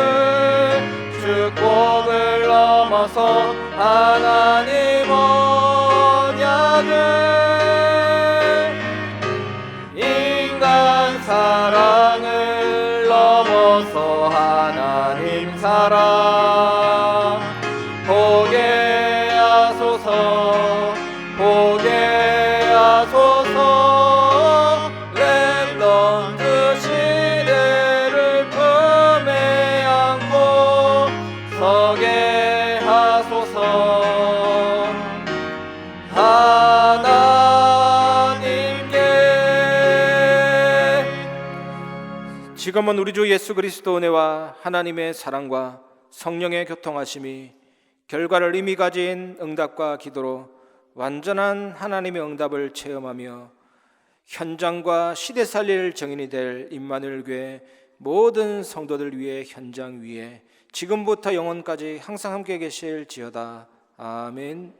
축복을 넘어서 하나님 언약을, 인간 사랑을 넘어서 하나님 사랑 보게 하소서. 보게 하소서. 렘넌트 시대를 품에 안고 서게 하소서. 하나님께. 지금은 우리 주 예수 그리스도 은혜와 하나님의 사랑과 성령의 교통하심이 결과를 이미 가진 응답과 기도로 완전한 하나님의 응답을 체험하며 현장과 시대 살릴 정인이 될 임마누엘 교회 모든 성도들 위해 현장 위에 지금부터 영원까지 항상 함께 계실지어다. 아멘.